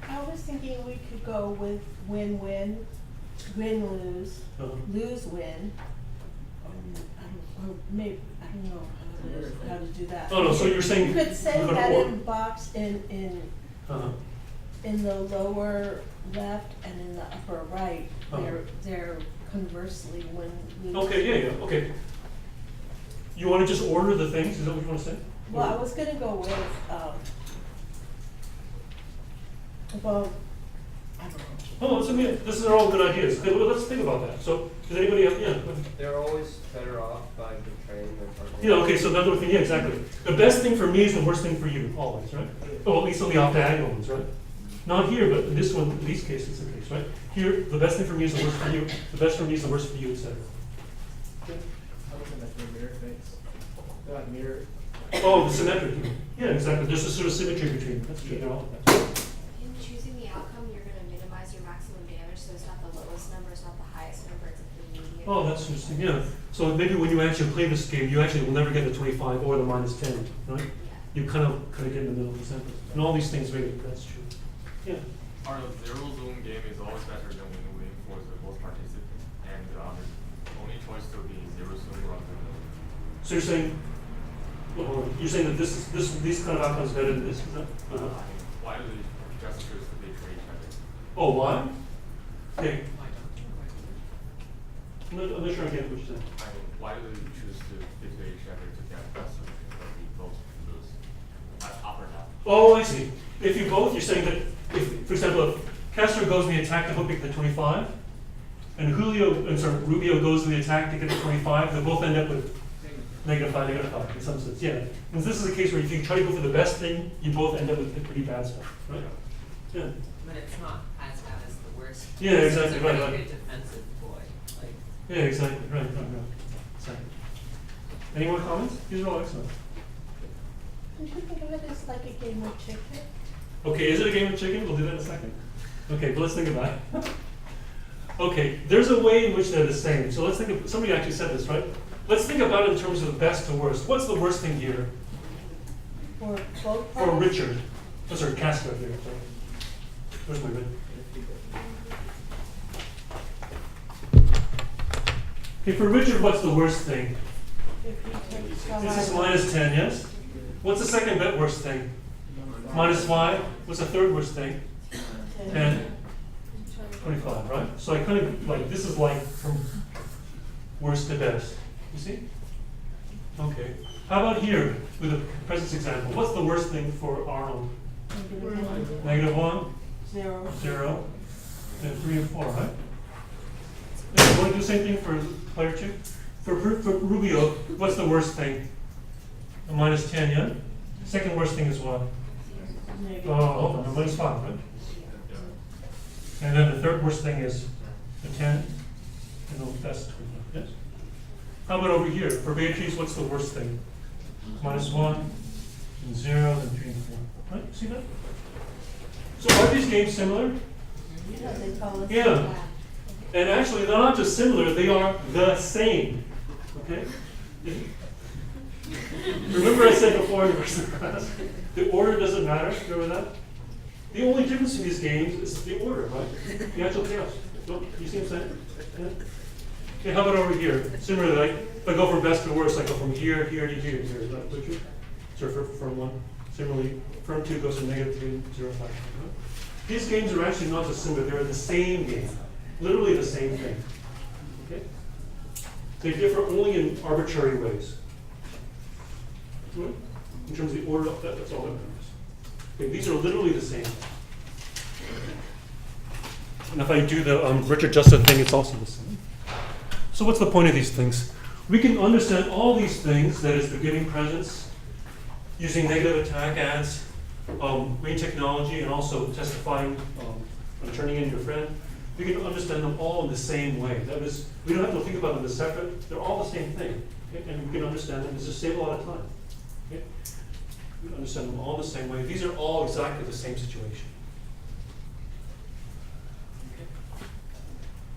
C: I was thinking we could go with win-win, win-lose,
A: Uh-huh.
C: lose-win. Maybe, I don't know how to do that.
A: Oh no, so you're saying
C: You could say
A: we're gonna
C: that
A: order-
C: in box
A: Uh-huh.
C: in the lower left and in the upper right,
A: Uh-huh.
C: they're conversely win-lose.
A: Okay, yeah, okay. You want to just order the things? Is that what you want to say?
C: Well, I was gonna go with, well, I don't know.
A: Oh, it's, I mean, this is all good ideas. Okay, well, let's think about that. So, does anybody have, yeah? go ahead.
I: They're always better off by betraying their partner.
A: Yeah, okay, so another thing, yeah, exactly. The best thing for me is the worst thing for you, always, right? Oh, at least on the off diagonal ones, right? Not here, but in this one, in these cases, it's the case, right? Here, the best thing for me is the worst for you. The best for me is the worst for you, etc. Okay.
F: I would say that's the mirror things. They're like mirror.
A: Oh, the symmetric. Yeah, exactly. There's a sort of symmetry between them. That's true. They're all like that.
J: In choosing the outcome, you're going to minimize your maximum damage, so it's not the lowest number, it's not the highest number, it's like the median.
A: Oh, that's interesting. Yeah. So maybe when you actually play this game, you actually will never get the 25 or the minus 10, right?
J: Yeah.
A: You kind of get in the middle of the sentence. And all these things, really, that's true. Yeah.
K: Our zero-sum game is always better than win-win for the both participants, and the only choice to be zero-sum rather than.
A: So you're saying, well, you're saying that these kind of outcomes better than this, is that? Uh-huh.
K: Why do they just choose to betray each other?
A: Oh, why? Okay. I'm not sure I get what you're saying.
K: I mean, why do they choose to betray each other to get that solution that we both lose? Up or down?
A: Oh, I see. If you both, you're saying that, if, for example, Castro goes in the attack to hook at 25, and Rubio goes in the attack to get to 25. They both end up with -5, -5 in some sense. Yeah. And this is a case where if you try to go for the best thing, you both end up with pretty bad stuff, right? Yeah.
D: But it's not as bad as the worst.
A: Yeah, exactly,
D: It's a
A: right,
D: really
A: right.
D: good defensive boy. Like,
A: Yeah, exactly. Right. Exactly. Any more comments? These are all excellent.
C: Don't you think of it as like a game of chicken?
A: Okay, is it a game of chicken? We'll do that in a second. Okay, but let's think about it. Okay, there's a way in which they're the same. So let's think of, somebody actually said this, right? Let's think about it in terms of best to worst. What's the worst thing here?
C: For both
A: For
C: parties?
A: Richard. Oh, sorry, Castro here. Sorry. Where's my red? Okay, for Richard, what's the worst thing?
C: If he takes
A: This is
C: somebody-
A: -10, yes? What's the second bit worst thing? -5. What's the third worst thing? 10. 25, right? So I kind of like, this is like from worst to best. You see? Okay. How about here with the presence example? What's the worst thing for Arnold? -1,
C: Zero.
A: 0, and 3 and 4, right? And you want to do the same thing for player 2? For Rubio, what's the worst thing? A -10, yeah? Second worst thing is what?
C: Negative.
A: Oh, hold on, a -5, right? And then the third worst thing is a 10, and that's 25, yes? How about over here? For Beatrice, what's the worst thing? -1, and 0, and 3 and 4. Right? See that? So are these games similar?
C: Yeah, they call it.
A: Yeah. And actually, they're not just similar, they are the same. Okay? Remember I said before in the first class, the order doesn't matter, remember that? The only difference in these games is the order, right? The actual chaos. Don't you see what I'm saying? Yeah? Okay, how about over here? Similarly, like, if I go from best to worst, I go from here, here to here, here. Is that what you? So for firm 1. Similarly, firm 2 goes from -3, 0, 5. Right? These games are actually not just similar, they're the same game. Literally the same thing. Okay? They differ only in arbitrary ways. Right? In terms of the order of that, that's all that matters. Okay, these are literally the same. And if I do the Richard Justice thing, it's also the same. So what's the point of these things? We can understand all these things, that is the giving presence, using negative attack ads, green technology, and also testifying and turning in your friend. We can understand them all in the same way. That is, we don't have to think about them as separate. They're all the same thing. Okay? And we can understand them. It's just save a lot of time. Okay? We can understand them all the same way. These are all exactly the same situation. Okay?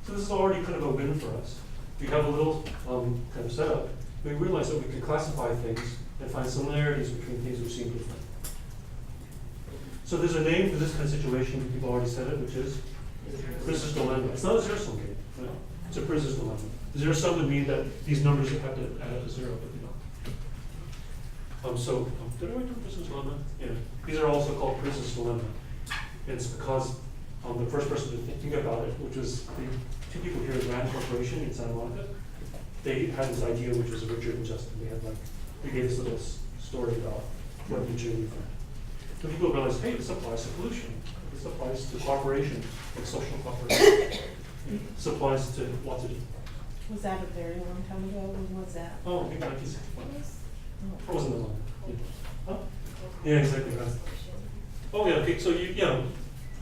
A: So this is already kind of a win for us. We have a little kind of setup. We realize that we can classify things and find similarities between things which seem different. So there's a name for this kind of situation. People already said it, which is Prisoner's Dilemma. It's not a zero-sum game. Right? It's a Prisoner's Dilemma. Zero-sum would mean that these numbers have to add up to 0, but they don't. Did I write down Prisoner's Dilemma? Yeah. These are also called Prisoner's Dilemma. It's because the first person to think about it, which was the 2 people here at Rand Corporation in Santa Monica, they had this idea, which was Richard and Justin. They gave this little story about what each of you found. So people realized, hey, this applies to pollution. This applies to cooperation, like social cooperation. This applies to lots of different.
C: Was that a very long time ago? When was that?
A: Oh, I think 1965. It wasn't that long. Yeah. Huh? Yeah, exactly right. Oh yeah, okay, so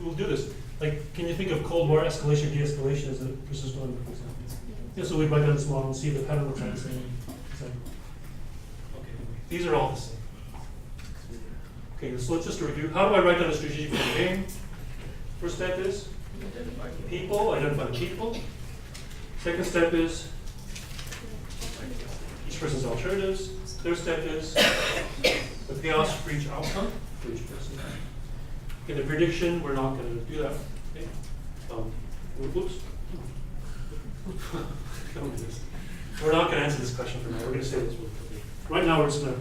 A: we'll do this. Like, can you think of Cold War escalation, de-escalation as a Prisoner's Dilemma, for example? Yeah, so we write down this model and see if the pattern looks like the same. Exactly. Okay, these are all the same. Okay, so let's just review. How do I write down a strategy for the game? First step is people, identify people. Second step is each person's alternatives. Third step is the payoffs for each outcome for each person. Okay, the prediction, we're not going to do that. Okay. Whoops. We're not going to answer this question for now. We're going to say this one. Right now, we're just going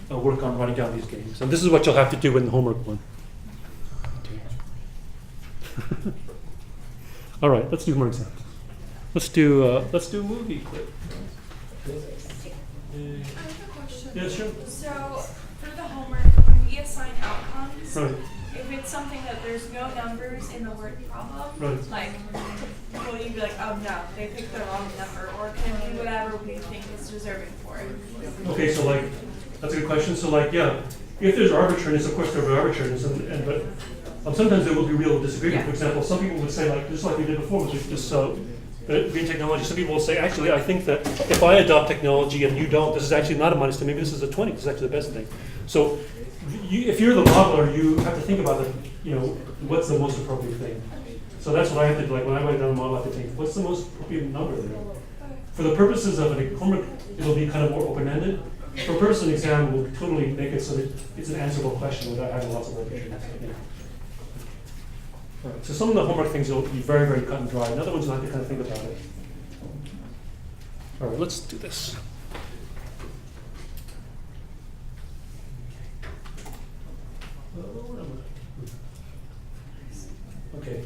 A: to work on writing down these games. And this is what you'll have to do in the homework one. Okay. All right, let's do more examples. Let's do a movie clip.
L: I have a question.
A: Yeah, sure.
L: So, for the homework, when we assign outcomes,
A: Right.
L: if it's
M: it's something that there's no numbers in the word problem,
A: Right.
M: like, will you be like, oh no, they picked the wrong number, or can we whatever we think is deserving for it?
A: Okay, so like, that's a good question. So like, yeah, if there's arbitrariness, of course there will be arbitrariness, but sometimes there will be real disagreement. For example, some people would say, like, just like we did before with this green technology, some people will say, actually, I think that if I adopt technology and you don't, this is actually not a -10, maybe this is a 20, this is actually the best thing. So if you're the modeler, you have to think about it, what's the most appropriate thing. So that's what I have to do. Like when I write down a model, I have to think, what's the most appropriate number there? For the purposes of an homework, it'll be kind of more open-ended. For a person exam, we'll totally make it so that it's an answerable question without having lots of repetition. Right. So some of the homework things will be very, very cut and dry, and other ones you'll have to kind of think about it. All right, let's do this. Okay.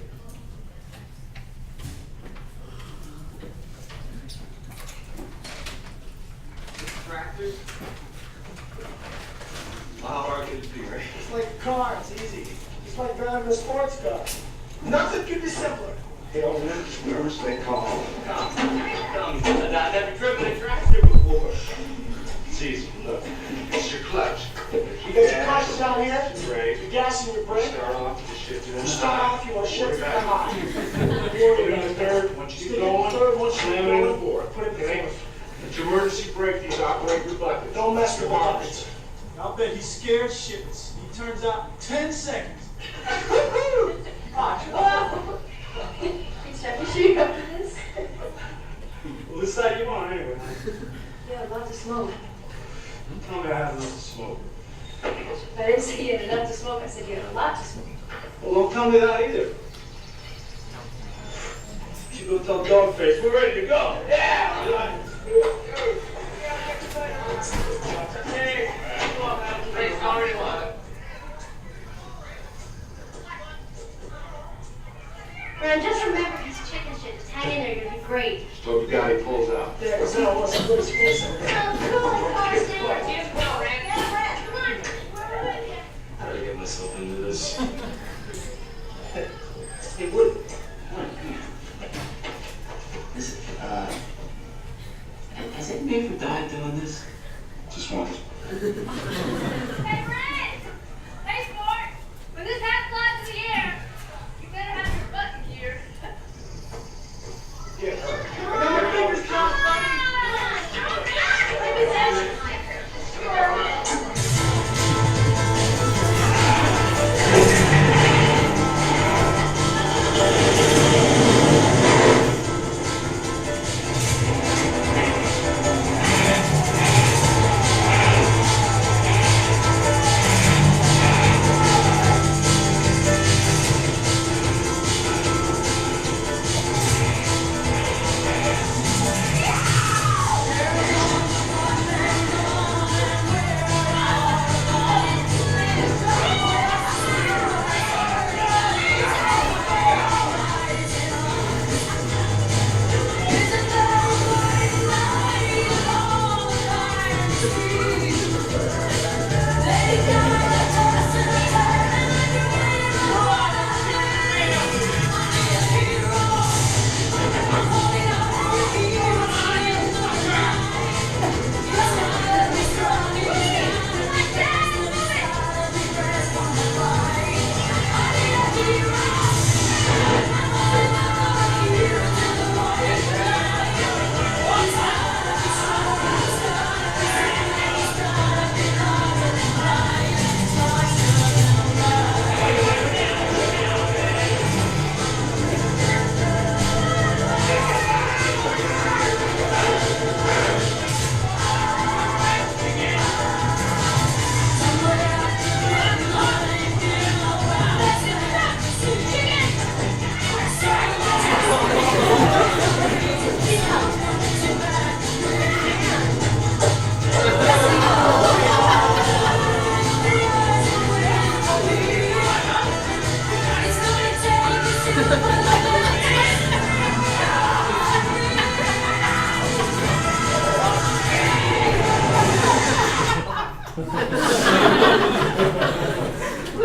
N: Tractors? How hard could it be, right?
O: It's like a car, it's easy. It's like driving a sports car. Nothing could be simpler.
N: They don't nervous, nervous, they calm. Calm. I've never driven a tractor before. It's easy, look. It's your clutch.
O: You got your clutch down here,
N: Brake.
O: your gas in your brake.
N: Start off, you shift it in
O: You
N: the
O: start
N: high.
O: off, you want to shift to the high.
N: Put it in the third. Once you get going,
O: Third, once you
N: slam
O: get
N: it in the
O: going,
N: fourth.
O: put it in the
N: Okay?
O: fourth.
N: It's emergency brake, these operate with buttons.
O: Don't mess with the
N: Your
O: buttons. I'll bet he's scared shitless. He turns out in 10 seconds. Watch.
J: Except you shoot after this.
N: Well, this side you want anyway.
J: Yeah, lots of smoke.
N: Tell me I have enough to smoke.
J: I didn't say you had enough to smoke, I said you had a lot to smoke.
N: Well, don't tell me that either. You go tell Dogface, we're ready to go. Yeah! Hey, come on, man. Thanks, already won.
J: Man, just remember these chicken shit. Just hang in there, you're gonna be great.
N: Just hope the guy pulls out.
O: There, so what's the good space over there?
J: Oh, cool, Austin.
N: I gotta get myself into this. Hey, Woody. Come on, come here. Listen, has anybody ever died doing this? Just once.
J: Hey, Brett! Hey, sport! When this hat flies in the air, you better have your butt in gear.
N: Yeah.
O: Remember fingers crossed, buddy?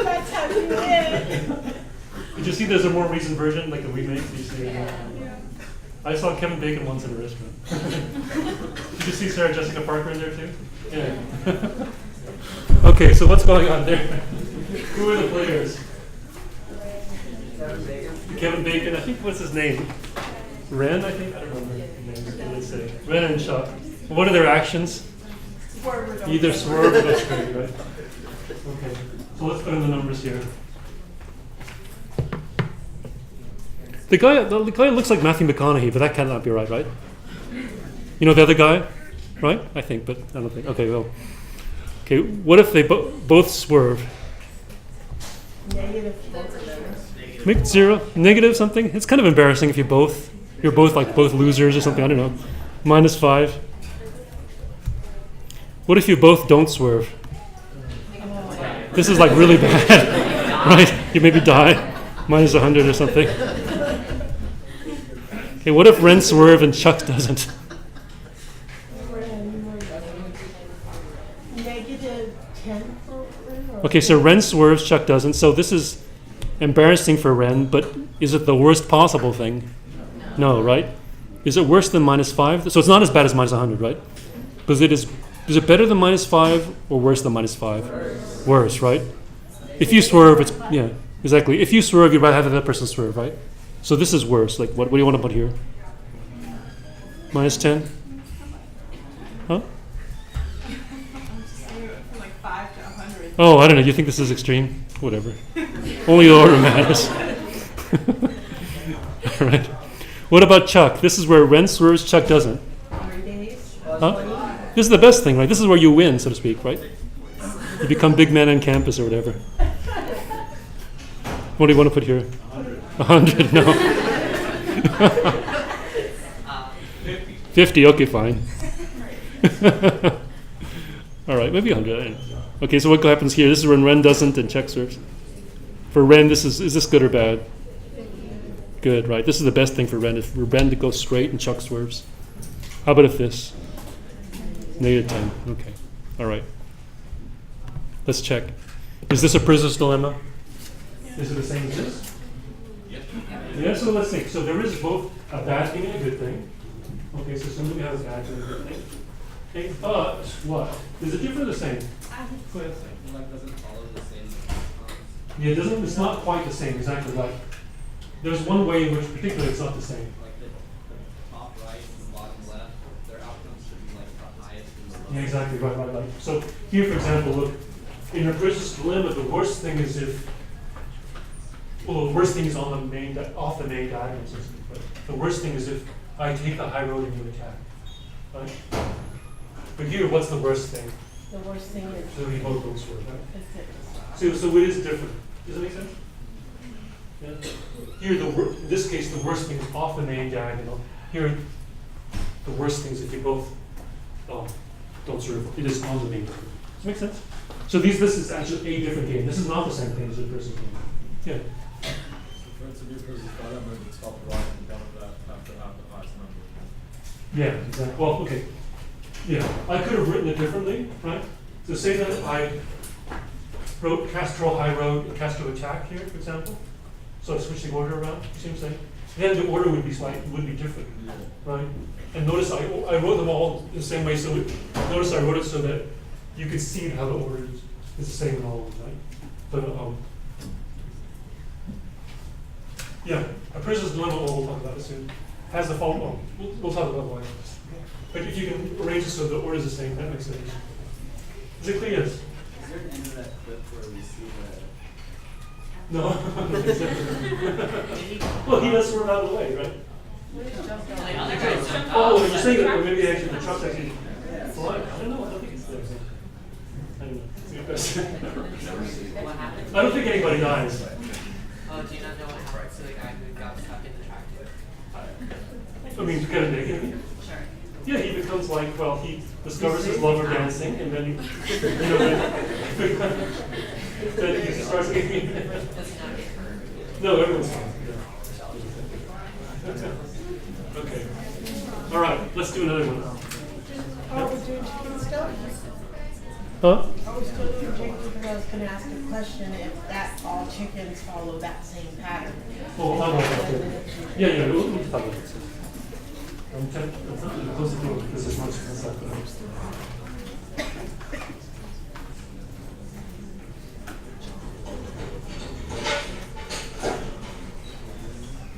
C: That's how you did it.
A: Did you see there's a more recent version, like a remake? Did you see it? I saw Kevin Bacon once in a restaurant. Did you see Sarah Jessica Parker in there too? Yeah. Okay, so what's going on there? Who are the players? Kevin Bacon, I think, what's his name? Ren, I think? I don't remember the name. What did they say? Ren and Chuck. What are their actions? Either swerve or go straight, right? Okay, so let's put in the numbers here. The guy looks like Matthew McConaughey, but that cannot be right, right? You know the other guy? Right? I think, but I don't think. Okay, well. Okay, what if they both swerve?
C: Negative.
A: Make it 0, negative something. It's kind of embarrassing if you're both losers or something. I don't know. -5. What if you both don't swerve? This is like really bad, right? You maybe die, -100 or something. Okay, what if Ren swerve and Chuck doesn't?
C: -10.
A: Okay, so Ren swerves, Chuck doesn't. So this is embarrassing for Ren, but is it the worst possible thing? No, right? Is it worse than -5? So it's not as bad as -100, right? Because is it better than -5 or worse than -5? Worse, right? If you swerve, it's, yeah, exactly. If you swerve, you'd rather have that person swerve, right? So this is worse. Like, what do you want to put here? -10? Huh?
M: From like 5 to 100.
A: Oh, I don't know. You think this is extreme? Whatever. Only the order matters. All right. What about Chuck? This is where Ren swerves, Chuck doesn't.
C: 3 days.
A: Huh? This is the best thing, right? This is where you win, so to speak, right? You become big man on campus or whatever. What do you want to put here? 100? No. 50, okay, fine. All right, maybe 100. I don't know. Okay, so what happens here? This is when Ren doesn't and Chuck serves. For Ren, is this good or bad? Good, right? This is the best thing for Ren. If Ren goes straight and Chuck swerves. How about if this? -10. Okay. All right. Let's check. Is this a prisoner's dilemma? Is it the same as this? Yeah, so let's think. So there is both a bad thing and a good thing. Okay, so somebody has a bad thing and a good thing. Okay, but what? Is it different or the same? Go ahead.
I: Like, doesn't follow the same.
A: Yeah, it doesn't. It's not quite the same. Exactly right. There's one way in which, particularly, it's not the same.
I: Like the top right and the bottom left, their outcomes should be like the highest and the lowest.
A: Yeah, exactly right. So here, for example, look, in a prisoner's dilemma, the worst thing is if. Well, the worst thing is off the main diagonal system. But the worst thing is if I take the high road and you attack. Right? But here, what's the worst thing?
C: The worst thing is.
A: So we both go swerve, right?
C: That's it.
A: So it is different. Does that make sense? Yeah. Here, in this case, the worst thing is off the main diagonal. Here, the worst thing is if you both don't swerve. It is on the main diagonal. Does that make sense? So this is actually a different game. This is not the same thing as a prison game. Yeah.
L: For it to be prison, I don't know the top right and bottom left have to have the highest number.
A: Yeah, exactly. Well, okay. Yeah, I could have written it differently, right? So say that I wrote Castro High Road and Castro Attack here, for example. So I switched the order around. You see what I'm saying? Then the order would be different, right? And notice I wrote them all the same way. So notice I wrote it so that you could see how the order is the same in all of them, right? But yeah, a prisoner's dilemma, we'll talk about it soon, has the following. We'll talk about why. But if you can arrange it so the order is the same, that makes sense. Is it clear?
I: Is there an internet clip where we see the?
A: No. Well, he does swerve out of the way, right? Oh, you're saying that, or maybe actually the truck's actually flying. I don't know. I don't think it's there. I don't know.
D: What happened?
A: I don't think anybody dies.
D: Oh, do you not know what happened to the guy who got stuck in the tractor?
A: I mean, kind of negative.
D: Sure.
A: Yeah, he becomes like, well, he discovers his lover dancing, and then, then he starts getting.
D: Does he not get hurt?
A: No, everyone's fine. Yeah. Okay. All right, let's do another one.
C: Oh, we're doing chicken stuff?
A: Huh?
C: I was totally Jacob because I was gonna ask a question if that all chickens follow that same pattern.
A: Oh, I know. Yeah, we'll talk about this. I'm trying to close the door because there's much inside.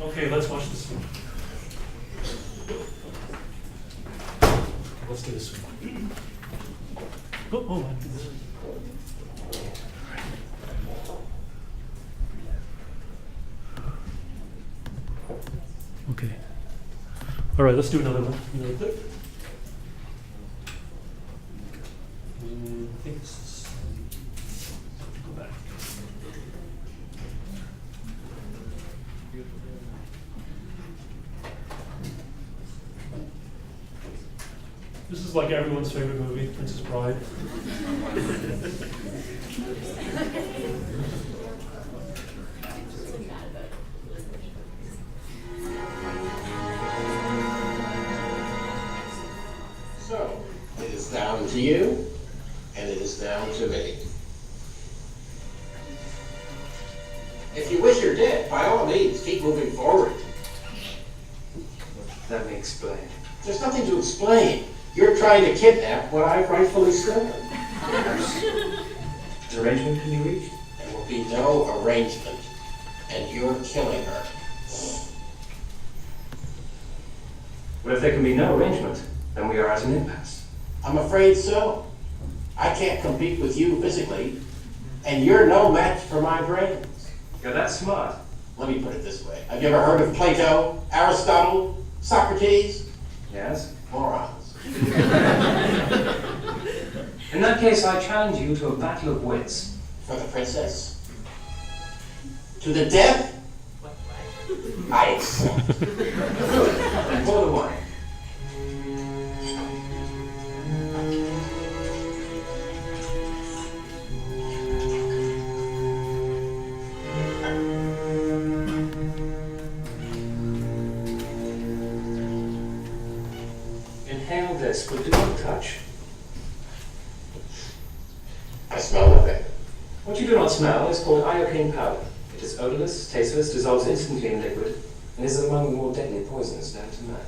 A: Okay, let's watch this one. Let's do this one. Oh, I did this. Okay. All right, let's do another one. I think this is. Go back. This is like everyone's favorite movie, Princess Bride.
P: So, it is down to you, and it is down to me. If you wish her dead, by all means, keep moving forward.
Q: Let me explain.
P: There's nothing to explain. You're trying to kidnap what I've rightfully stolen.
Q: An arrangement can be reached?
P: There will be no arrangement, and you're killing her.
Q: Well, if there can be no arrangement, then we are at an impasse.
P: I'm afraid so. I can't compete with you physically, and you're no match for my brains.
Q: You're that smart.
P: Let me put it this way. Have you ever heard of Plato, Aristotle, Socrates?
Q: Yes?
P: Morons.
Q: In that case, I challenge you to a battle of wits.
P: For the princess? To the death? I accept.
Q: Good. And pour the wine. Inhale this, but do not touch.
P: I smell nothing.
Q: What you do not smell is called iocane powder. It is odorless, tasteless, dissolves instantly in liquid, and is among the more deadly poisons known to man.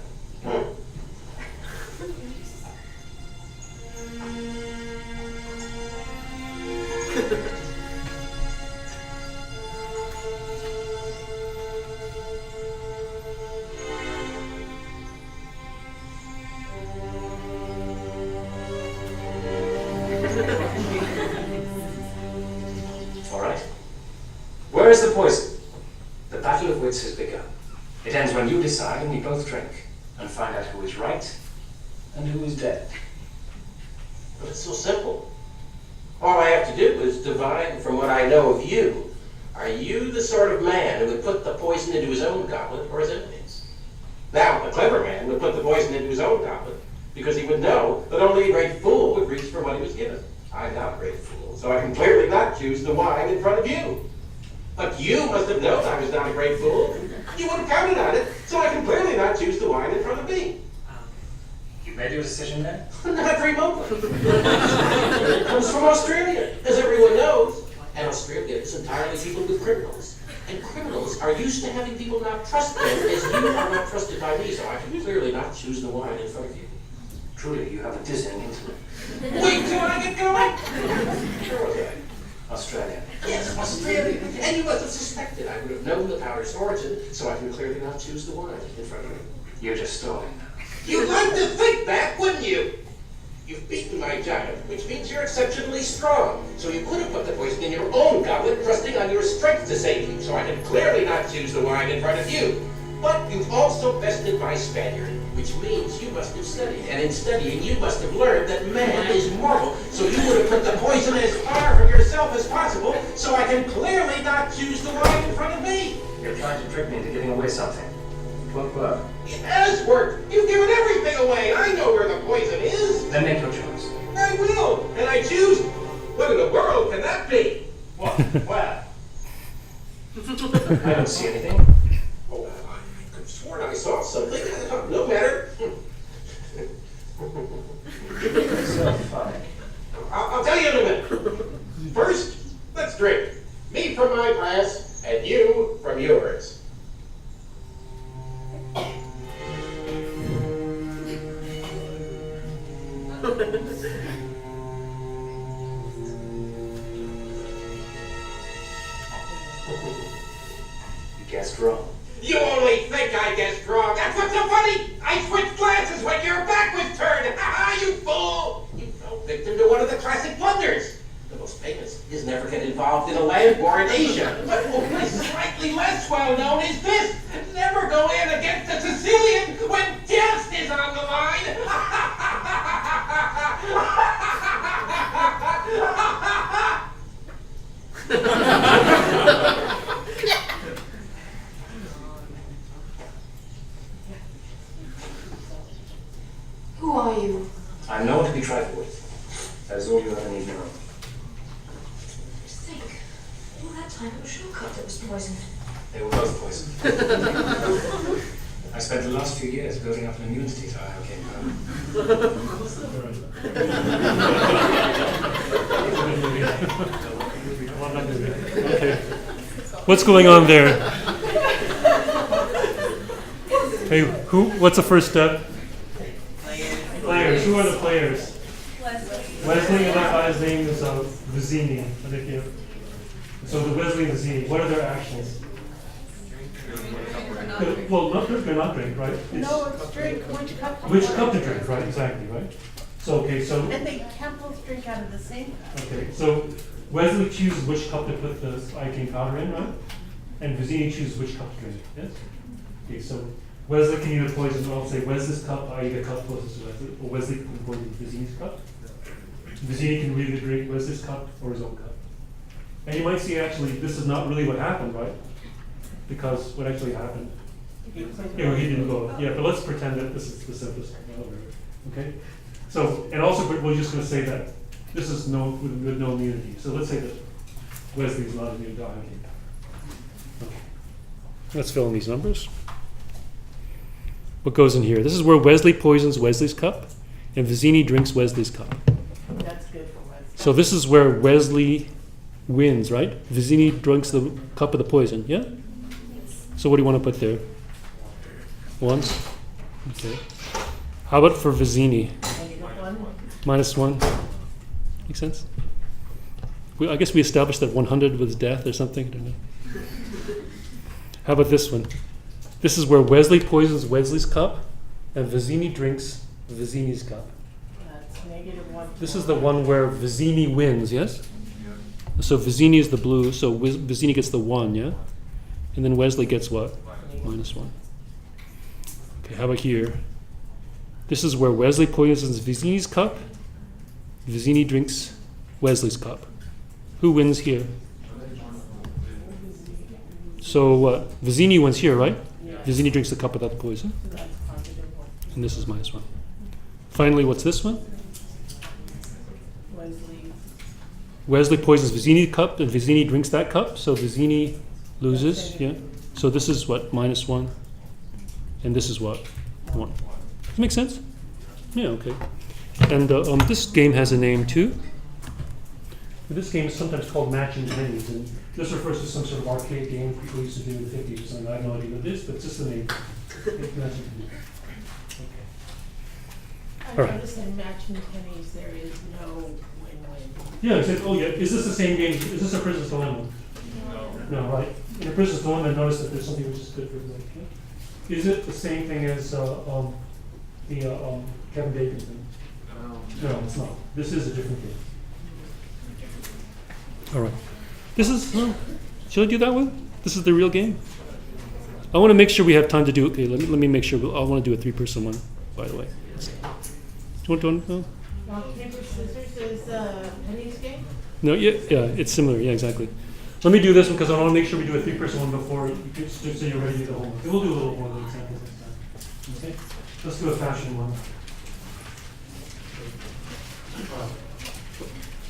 Q: All right. Where is the poison? The battle of wits has begun. It ends when you decide and we both drink and find out who is right and who is dead.
P: But it's so simple. All I have to do is divine from what I know of you. Are you the sort of man who would put the poison into his own goblet or his enemy's? Now, a clever man would put the poison into his own goblet because he would know that only a great fool would reach for what he was given. I'm not a great fool, so I can clearly not choose the wine in front of you. But you must have known I was not a great fool. You would have counted on it, so I can clearly not choose the wine in front of me.
Q: You made your decision then?
P: Not remotely. It comes from Australia, as everyone knows. And Australia is entirely peopled with criminals. And criminals are used to having people not trust them as you are not trusted by me, so I can clearly not choose the wine in front of you.
Q: Truly, you have a dizzying intellect.
P: Wait till I get going! Sure, okay.
Q: Australia.
P: Yes, Australia. And you must have suspected I would have known the powder's origin, so I can clearly not choose the wine in front of you.
Q: You're just stalling now.
P: You'd like to think that, wouldn't you? You've beaten my giant, which means you're exceptionally strong. So you could have put the poison in your own goblet, trusting on your strength to save you, so I can clearly not choose the wine in front of you. But you've also bested my Spaniard, which means you must have studied. And in studying, you must have learned that man is mortal. So you would have put the poison as far from yourself as possible, so I can clearly not choose the wine in front of me.
Q: You're trying to trick me into giving away something. It won't work.
P: It has worked. You've given everything away. I know where the poison is.
Q: Then make your choice.
P: I will. And I choose. What in the world can that be?
Q: What? Where? I don't see anything.
P: Oh, I could have sworn I saw something. No matter.
Q: So funny.
P: I'll tell you class, and you from yours.
Q: You guessed wrong.
P: You only think I guessed wrong. That's what's so funny. I switched glasses when your back was turned. Ha ha, you fool. You fell victim to one of the classic blunders. The most famous is never get involved in a land war in Asia. But slightly less well known is this. Never go in against a Sicilian when death is on the line.
C: Who are you?
Q: I'm no one to be trifled with. That is all you ever need to know.
R: Just think, all that time it was shortcut that was poisoned.
Q: They were both poisoned. I spent the last few years building up an immunity to iocane powder.
A: Okay. What's going on there? Hey, what's the first step? Players. Who are the players? Wesley and that guy's name is Vizzini. I think you. So the Wesley and Vizzini, what are their actions? Well, they're not drink, right?
C: No, it's drink. Which cup?
A: Which cup to drink, right? Exactly, right? So, okay, so.
C: And they can't both drink out of the same cup.
A: Okay, so Wesley chooses which cup to put the iocane powder in, right? And Vizzini chooses which cup to drink, yes? Okay, so Wesley can either poison, I'll say Wesley's cup, i.e. the cup closest to Wesley, or Wesley can poison Vizzini's cup. Vizzini can either drink Wesley's cup or his own cup. And you might see actually, this is not really what happened, right? Because what actually happened, he didn't go. Yeah, but let's pretend that this is the simplest. Okay? So, and also we're just going to say that this is with no immunity. So let's say that Wesley is not immune to iocane. Okay. Let's fill in these numbers. What goes in here? This is where Wesley poisons Wesley's cup, and Vizzini drinks Wesley's cup.
C: That's good for Wesley.
A: So this is where Wesley wins, right? Vizzini drinks the cup of the poison, yeah? So what do you want to put there? Ones? Okay. How about for Vizzini? -1. Makes sense? I guess we established that 100 was death or something. I don't know. How about this one? This is where Wesley poisons Wesley's cup and Vizzini drinks Vizzini's cup.
C: That's -1.
A: This is the one where Vizzini wins, yes? So Vizzini is the blue, so Vizzini gets the 1, yeah? And then Wesley gets what? -1. Okay, how about here? This is where Wesley poisons Vizzini's cup. Vizzini drinks Wesley's cup. Who wins here? So what? Vizzini wins here, right? Vizzini drinks the cup without the poison. And this is -1. Finally, what's this one? Wesley poisons Vizzini's cup, and Vizzini drinks that cup, so Vizzini loses, yeah? So this is what? -1. And this is what? 1. Does that make sense? Yeah, okay. And this game has a name too. This game is sometimes called Matching Pennies, and this refers to some sort of arcade game people used to do in the 50s or something. I have no idea what it is, but it's just the name. Matching Pennies. Okay.
C: I noticed in Matching Pennies there is no win-win.
A: Yeah, it says, oh yeah, is this the same game? Is this a Prisoner's Dilemma? No, right. In a Prisoner's Dilemma, notice that there's something which is good for everybody. Okay? Is it the same thing as the Kevin Bacon thing? No, it's not. This is a different game. All right. This is, should I do that one? This is the real game? I want to make sure we have time to do, okay, let me make sure, I want to do a 3-person one, by the way. Do you want to,
C: Rock, paper, scissors is Penny's game?
A: No, yeah, it's similar, yeah, exactly. Let me do this one because I want to make sure we do a 3-person one before, so you're ready to do the homework. We'll do a little more of the examples next time. Okay? Let's do a fashion one.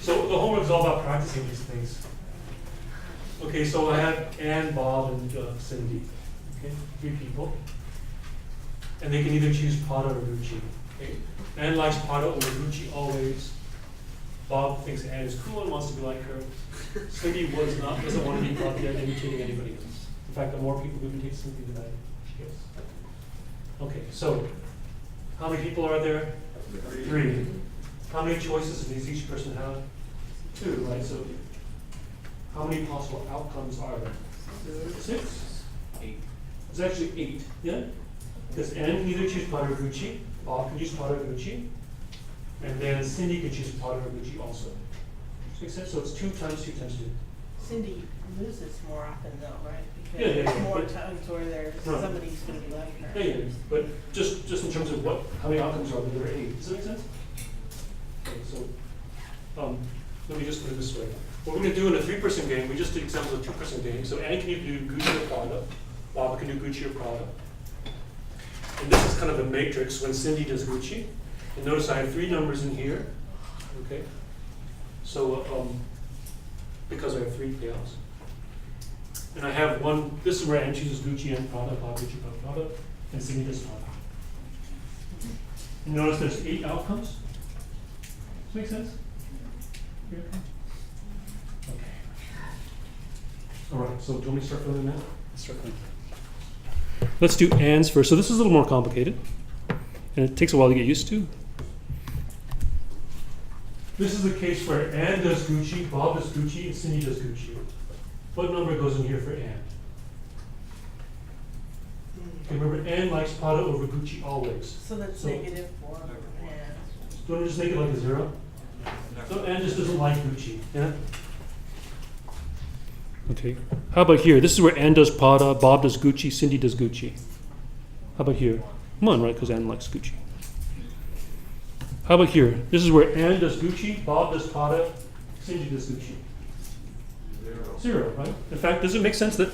A: So the homework is all about practicing these things. Okay, so I have Anne, Bob, and Cindy. Okay, 3 people. And they can either choose Prada or Gucci. Okay? Anne likes Prada over Gucci always. Bob thinks Anne is cool and wants to be like her. Cindy doesn't want to be caught yet imitating anybody else. In fact, the more people who imitate Cindy, the better she gets. Okay, so how many people are there? 3. How many choices does each person have? 2, right? So how many possible outcomes are there? 6?
G: 8.
A: It's actually 8, yeah? Because Anne can either choose Potter or Gucci, Bob can choose Potter or Gucci, and then Cindy can choose Potter or Gucci also. Makes sense? So it's 2 times 2 times 2.
C: Cindy loses more often though, right?
A: Yeah,
C: Because
A: yeah,
C: there's
A: yeah,
C: more
A: but-
C: times where there's
A: Right.
C: somebody's gonna be like her.
A: Yeah, but just in terms of how many outcomes are there? There are 8. Does that make sense? Okay, so let me just put it this way. What we're going to do in a 3-person game, we just did examples of 2-person games. So Anne can either do Gucci or Prada. Bob can do Gucci or Prada. And this is kind of a matrix when Cindy does Gucci. And notice I have 3 numbers in here. Okay. So because I have 3 payouts. And I have one, this is where Anne chooses Gucci and Prada, Bob Gucci, Bob Prada, and Cindy does Prada. And notice there's 8 outcomes. Does that make sense? Yeah. Okay. All right, so do you want me to start filling that? Let's start filling. Let's do Anne's first. So this is a little more complicated, and it takes a while to get used to. This is the case where Anne does Gucci, Bob does Gucci, and Cindy does Gucci. What number goes in here for Anne? Okay, remember, Anne likes Prada over Gucci always.
C: So that's -4. Yeah.
A: Do you want to just make it like a 0? So Anne just doesn't like Gucci, yeah? Okay. How about here? This is where Anne does Prada, Bob does Gucci, Cindy does Gucci. How about here? Come on, right? Because Anne likes Gucci. How about here? This is where Anne does Gucci, Bob does Prada, Cindy does Gucci. 0, right? In fact, does it make sense that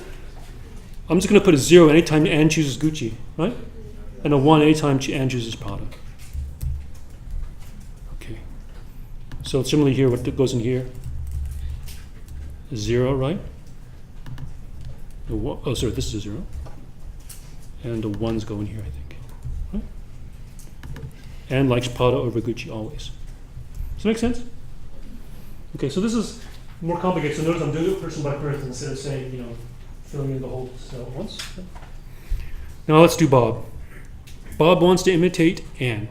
A: I'm just going to put a 0 anytime Anne chooses Gucci, right? And a 1 anytime Anne chooses Prada. Okay. So similarly here, what goes in here? 0, right? Oh, sorry, this is a 0. And the 1s go in here, I think. Right? Anne likes Prada over Gucci always. Does that make sense? Okay, so this is more complicated. So notice I'm doing it person by person instead of saying, filling in the whole cell at once. Now let's do Bob. Bob wants to imitate Anne.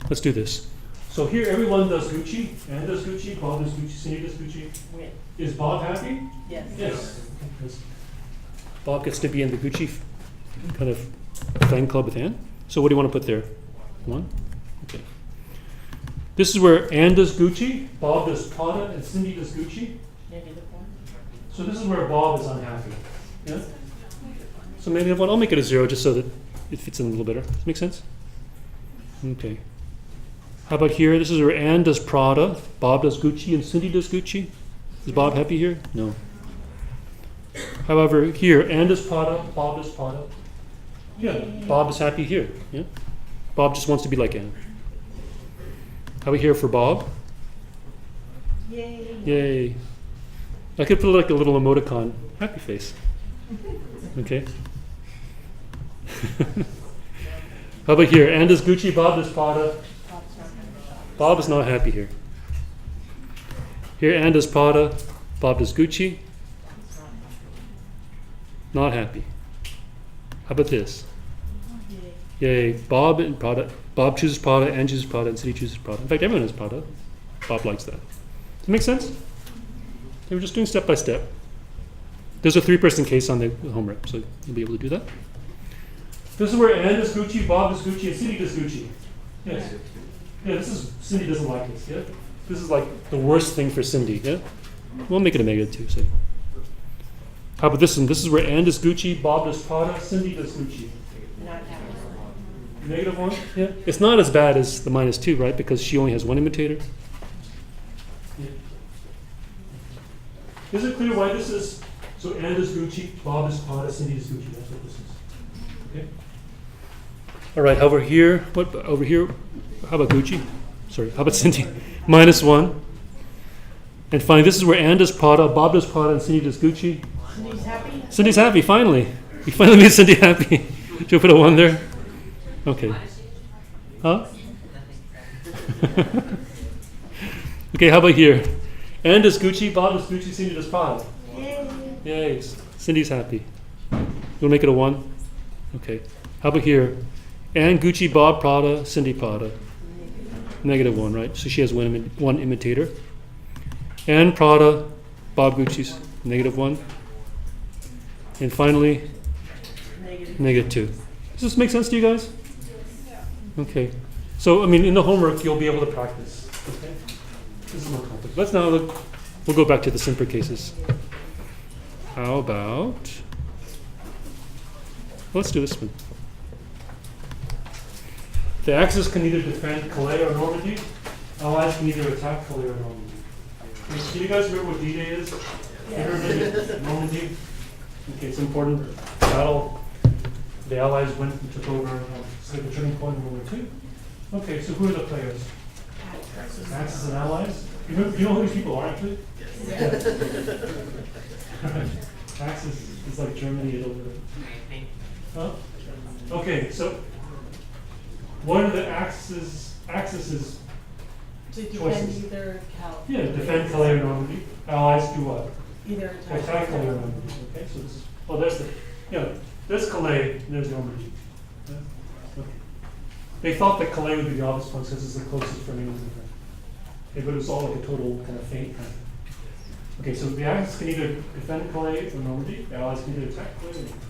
A: Let's do this. So here everyone does Gucci. Anne does Gucci, Bob does Gucci, Cindy does Gucci.
C: Yeah.
A: Is Bob happy?
C: Yes.
A: Yes. Because Bob gets to be in the Gucci kind of fan club with Anne. So what do you want to put there? 1? Okay. This is where Anne does Gucci, Bob does Prada, and Cindy does Gucci.
C: -1.
A: So this is where Bob is unhappy. Yeah? So maybe I'll make it a 0 just so that it fits in a little better. Does that make sense? Okay. How about here? This is where Anne does Prada, Bob does Gucci, and Cindy does Gucci. Is Bob happy here? No. However, here, Anne does Prada, Bob does Prada. Yeah, Bob is happy here. Yeah? Bob just wants to be like Anne. How about here for Bob?
C: Yay.
A: Yay. I could put like a little emoticon. Happy face. Okay. How about here? Anne does Gucci, Bob does Prada. Bob is not happy here. Here, Anne does Prada, Bob does Gucci. Not happy. How about this? Yay. Bob and Prada. Bob chooses Prada, Anne chooses Prada, and Cindy chooses Prada. In fact, everyone has Prada. Bob likes that. Does it make sense? Okay, we're just doing step by step. There's a 3-person case on the homework, so you'll be able to do that. This is where Anne does Gucci, Bob does Gucci, and Cindy does Gucci. Yes. Yeah, this is, Cindy doesn't like this, yeah? This is like the worst thing for Cindy, yeah? We'll make it a -2, say. How about this one? This is where Anne does Gucci, Bob does Prada, Cindy does Gucci. -1? Yeah. It's not as bad as the -2, right? Because she only has one imitator. Yeah. Is it clear why this is? So Anne does Gucci, Bob does Prada, Cindy does Gucci. That's what this is. Okay. All right. Over here, what? Over here, how about Gucci? Sorry. How about Cindy? -1. And finally, this is where Anne does Prada, Bob does Prada, and Cindy does Gucci.
C: Cindy's happy?
A: Cindy's happy. Finally, we finally made Cindy happy. Should we put a 1 there? Okay. Huh? Okay, how about here? And does Gucci, Bob, does Gucci, Cindy, does Prada?
C: Yay.
A: Yay, Cindy's happy. You want to make it a 1? Okay. How about here? And Gucci, Bob, Prada, Cindy, Prada. -1, right? So she has one imitator. And Prada, Bob, Gucci's -1. And finally, -2. Does this make sense to you guys? Okay. So, I mean, in the homework, you'll be able to practice. Okay? This is more complicated. Let's now look. We'll go back to the simpler cases. How about... Let's do this one. The Axis can either defend Calais or Normandy. Allies can either attack Calais or Normandy. Do you guys remember what D-Day is?
C: Yes.
A: Normandy? Okay, it's an important battle. The Allies went and took over the turning point in World War II. Okay, so who are the players? Axis and Allies? You know who these people are, actually?
C: Yes.
A: Axis is like Germany, Italy. Huh? Okay, so what are the Axis'
C: To defend
A: choices?
C: either Cal.
A: Yeah, defend Calais or Normandy. Allies do what?
C: Either
A: Attack Calais or Normandy. Okay, so this is, oh, there's the, there's Calais and there's Normandy. Yeah, okay. They thought that Calais would be the obvious one because it's the closest from England. Okay, but it was all like a total kind of feint kind of. Okay, so the Axis can either defend Calais or Normandy. The Allies can either attack Calais or Normandy.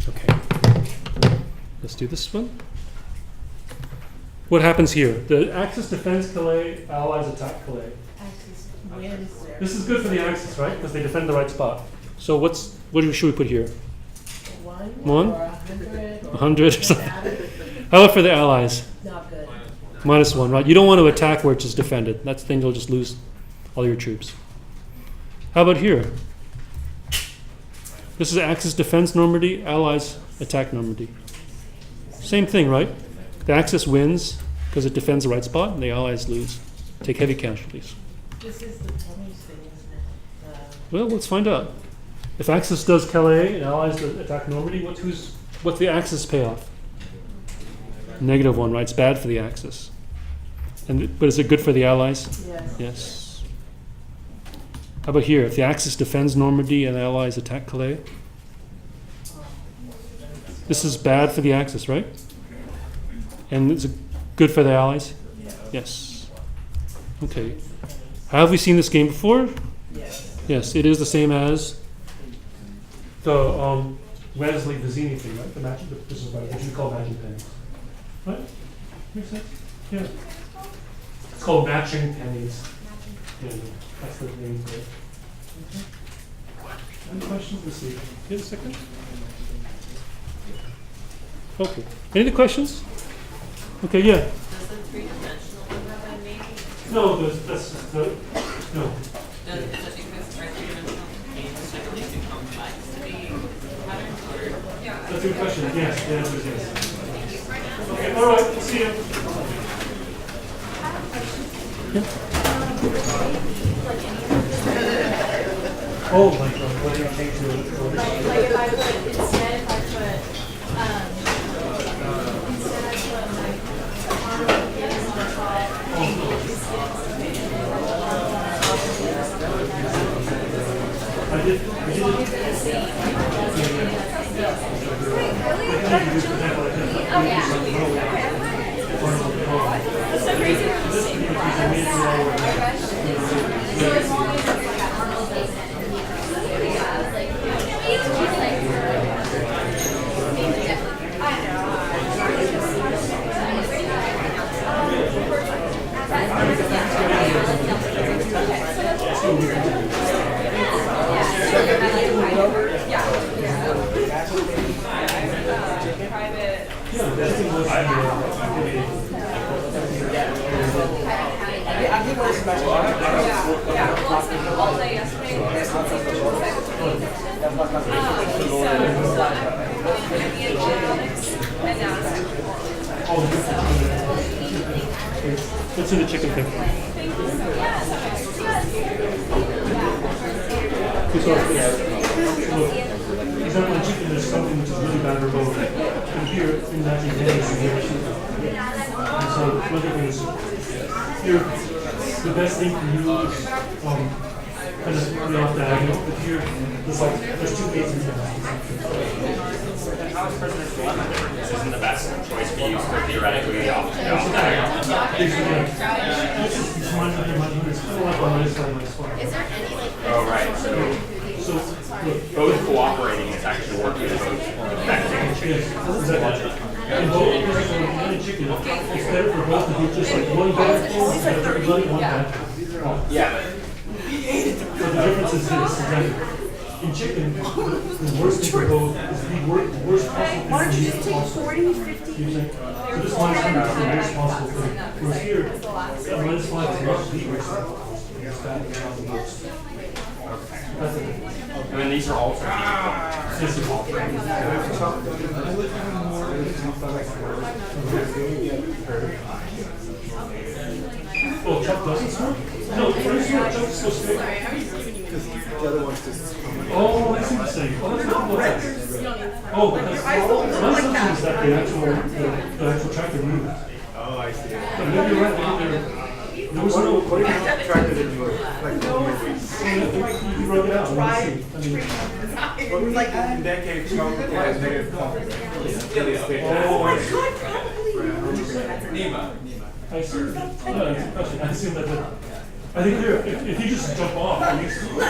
A: Okay, let's do this one. What happens here? The Axis defends Calais, Allies attack Calais.
C: Axis wins there.
A: This is good for the Axis, right? Because they defend the right spot. So what should we put here?
C: 1
A: 1?
C: or 100.
A: 100 or something. How about for the Allies?
C: Not good.
A: -1, right? You don't want to attack where it's just defended. That's the thing, you'll just lose all your troops. How about here? This is Axis defends Normandy, Allies attack Normandy. Same thing, right? The Axis wins because it defends the right spot, and the Allies lose, take heavy casualties.
C: This is the Tony's thing, isn't it?
A: Well, let's find out. If Axis does Calais and Allies attack Normandy, what's the Axis payoff? -1, right? It's bad for the Axis. But is it good for the Allies?
C: Yes.
A: Yes. How about here? If the Axis defends Normandy and the Allies attack Calais? This is bad for the Axis, right? And it's good for the Allies? Yes. Okay. Have we seen this game before?
C: Yes.
A: Yes, it is the same as the Wesley-Vizzini thing, right? The match, this is what we call matching pennies. Right? Makes sense? Yeah. It's called matching pennies. Yeah, that's the name for it. Okay. Any questions? Let's see. Wait a second. Okay. Any other questions? Okay, yeah.
D: Does the three-dimensional one have a name?
A: No, that's no.
D: Is it because three-dimensional games generally too complex to be patterns, or?
A: That's a good question. Yes, the answer is yes. Okay, all right. We'll see you. Yeah. Oh, like what do you think to it?
B: Like if I put, instead if I put, instead I put like, yes, that's all.
A: I did.
B: As long as it's the same. Oh, yeah. That's so crazy. They're the same class. So as long as it's like Arnold does it. Yeah, like, it's just like, I know.
A: Let's do the chicken thing. Example in chicken, there's something which is really bad for both. And here, in that you can see here. And so, another thing is, here, the best thing for you is kind of put it off diagonal. If you're there's two gates in there.
K: How is President's Dilemma different? This isn't the best choice for you, so theoretically off diagonal. Oh, right. So both cooperating is actually working as both effective.
A: And both chicken, it's better for both of you, just like one bad for everybody, one bad.
K: Yeah.
A: But the difference is this, is that in chicken, the worst thing for both is the worst possible thing. Why don't you just take 40, 50? So this one is the worst possible thing. Whereas here, -5 is not the worst. It's bad. That's it.
K: And then these are all for
A: This is all for Oh, Chuck doesn't smoke? No, first year Chuck is supposed to smoke.
L: Because the other one's just.
A: Oh, I see what you're saying. Oh, that's not what that is. Oh, because my assumption is that the actual tractor moved.
E: Oh, I see.
A: But maybe you're right. There was no.
E: What if you tractor didn't work? Like,
A: You wrote it out. Let's see.
E: well, like, in that case, Chuck has negative confidence.
A: Oh, I see. I see. No, that's a question. I assume that. I think here, if you just jump off, you're saying that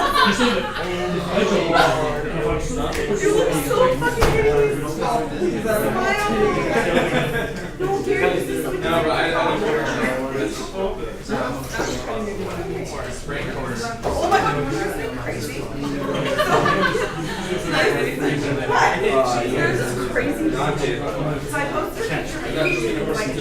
A: if I jump off, if I'm stuck,
C: You look so fucking hideous. No, Gary, this is
K: No, but I don't care.
C: Oh my god, you're so crazy. Yours is crazy. So I posted a picture of me, like,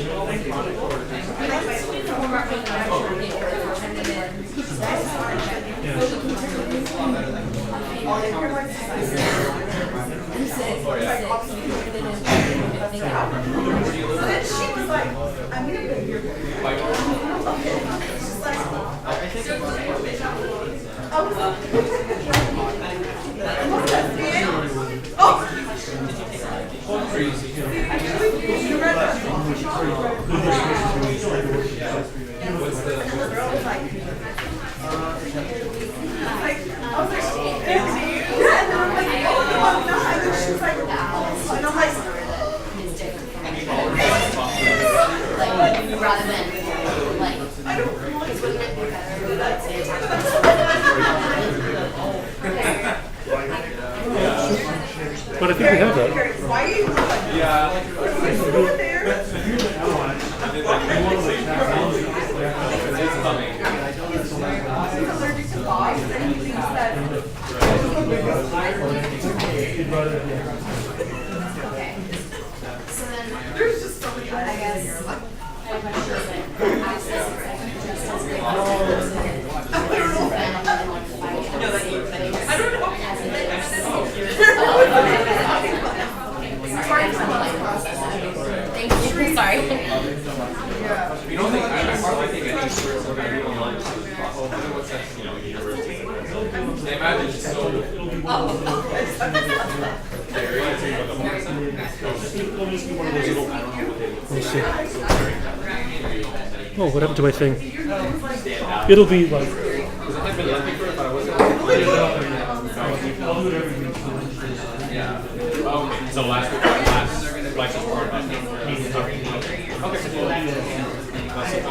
C: then she was like, I'm gonna be here. She's like,
B: rather than like I don't want to be
A: But I think we have that.
C: why are you
K: Yeah.
C: over there?
K: It's coming.
C: He's allergic to dogs and he thinks that
B: okay. So then
C: there's just so many
B: I guess I have a question like access Thank you. Sorry.
K: You don't think I hardly think any schools are going to be online as possible. What's that, university? They imagine it's so
A: Oh, what happened to my thing? It'll be like. I'll do it every week.
K: Yeah. Okay. So last license part.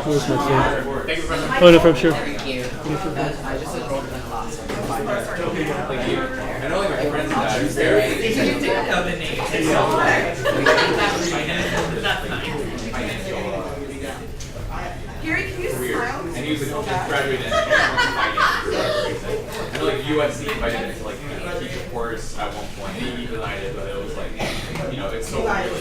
A: Where's my thing?
K: Thank you, Professor.
A: Oh, no, I'm sure.
I: Thank you. I just enrolled in a class.
K: Thank you. I know like my friends and I are very.
D: You didn't know the name.
C: Gary, can you smile?
K: And he was graduated in finance. I know like USC invited him to like teach a course at one point. He denied it, but it was like, it's so weird.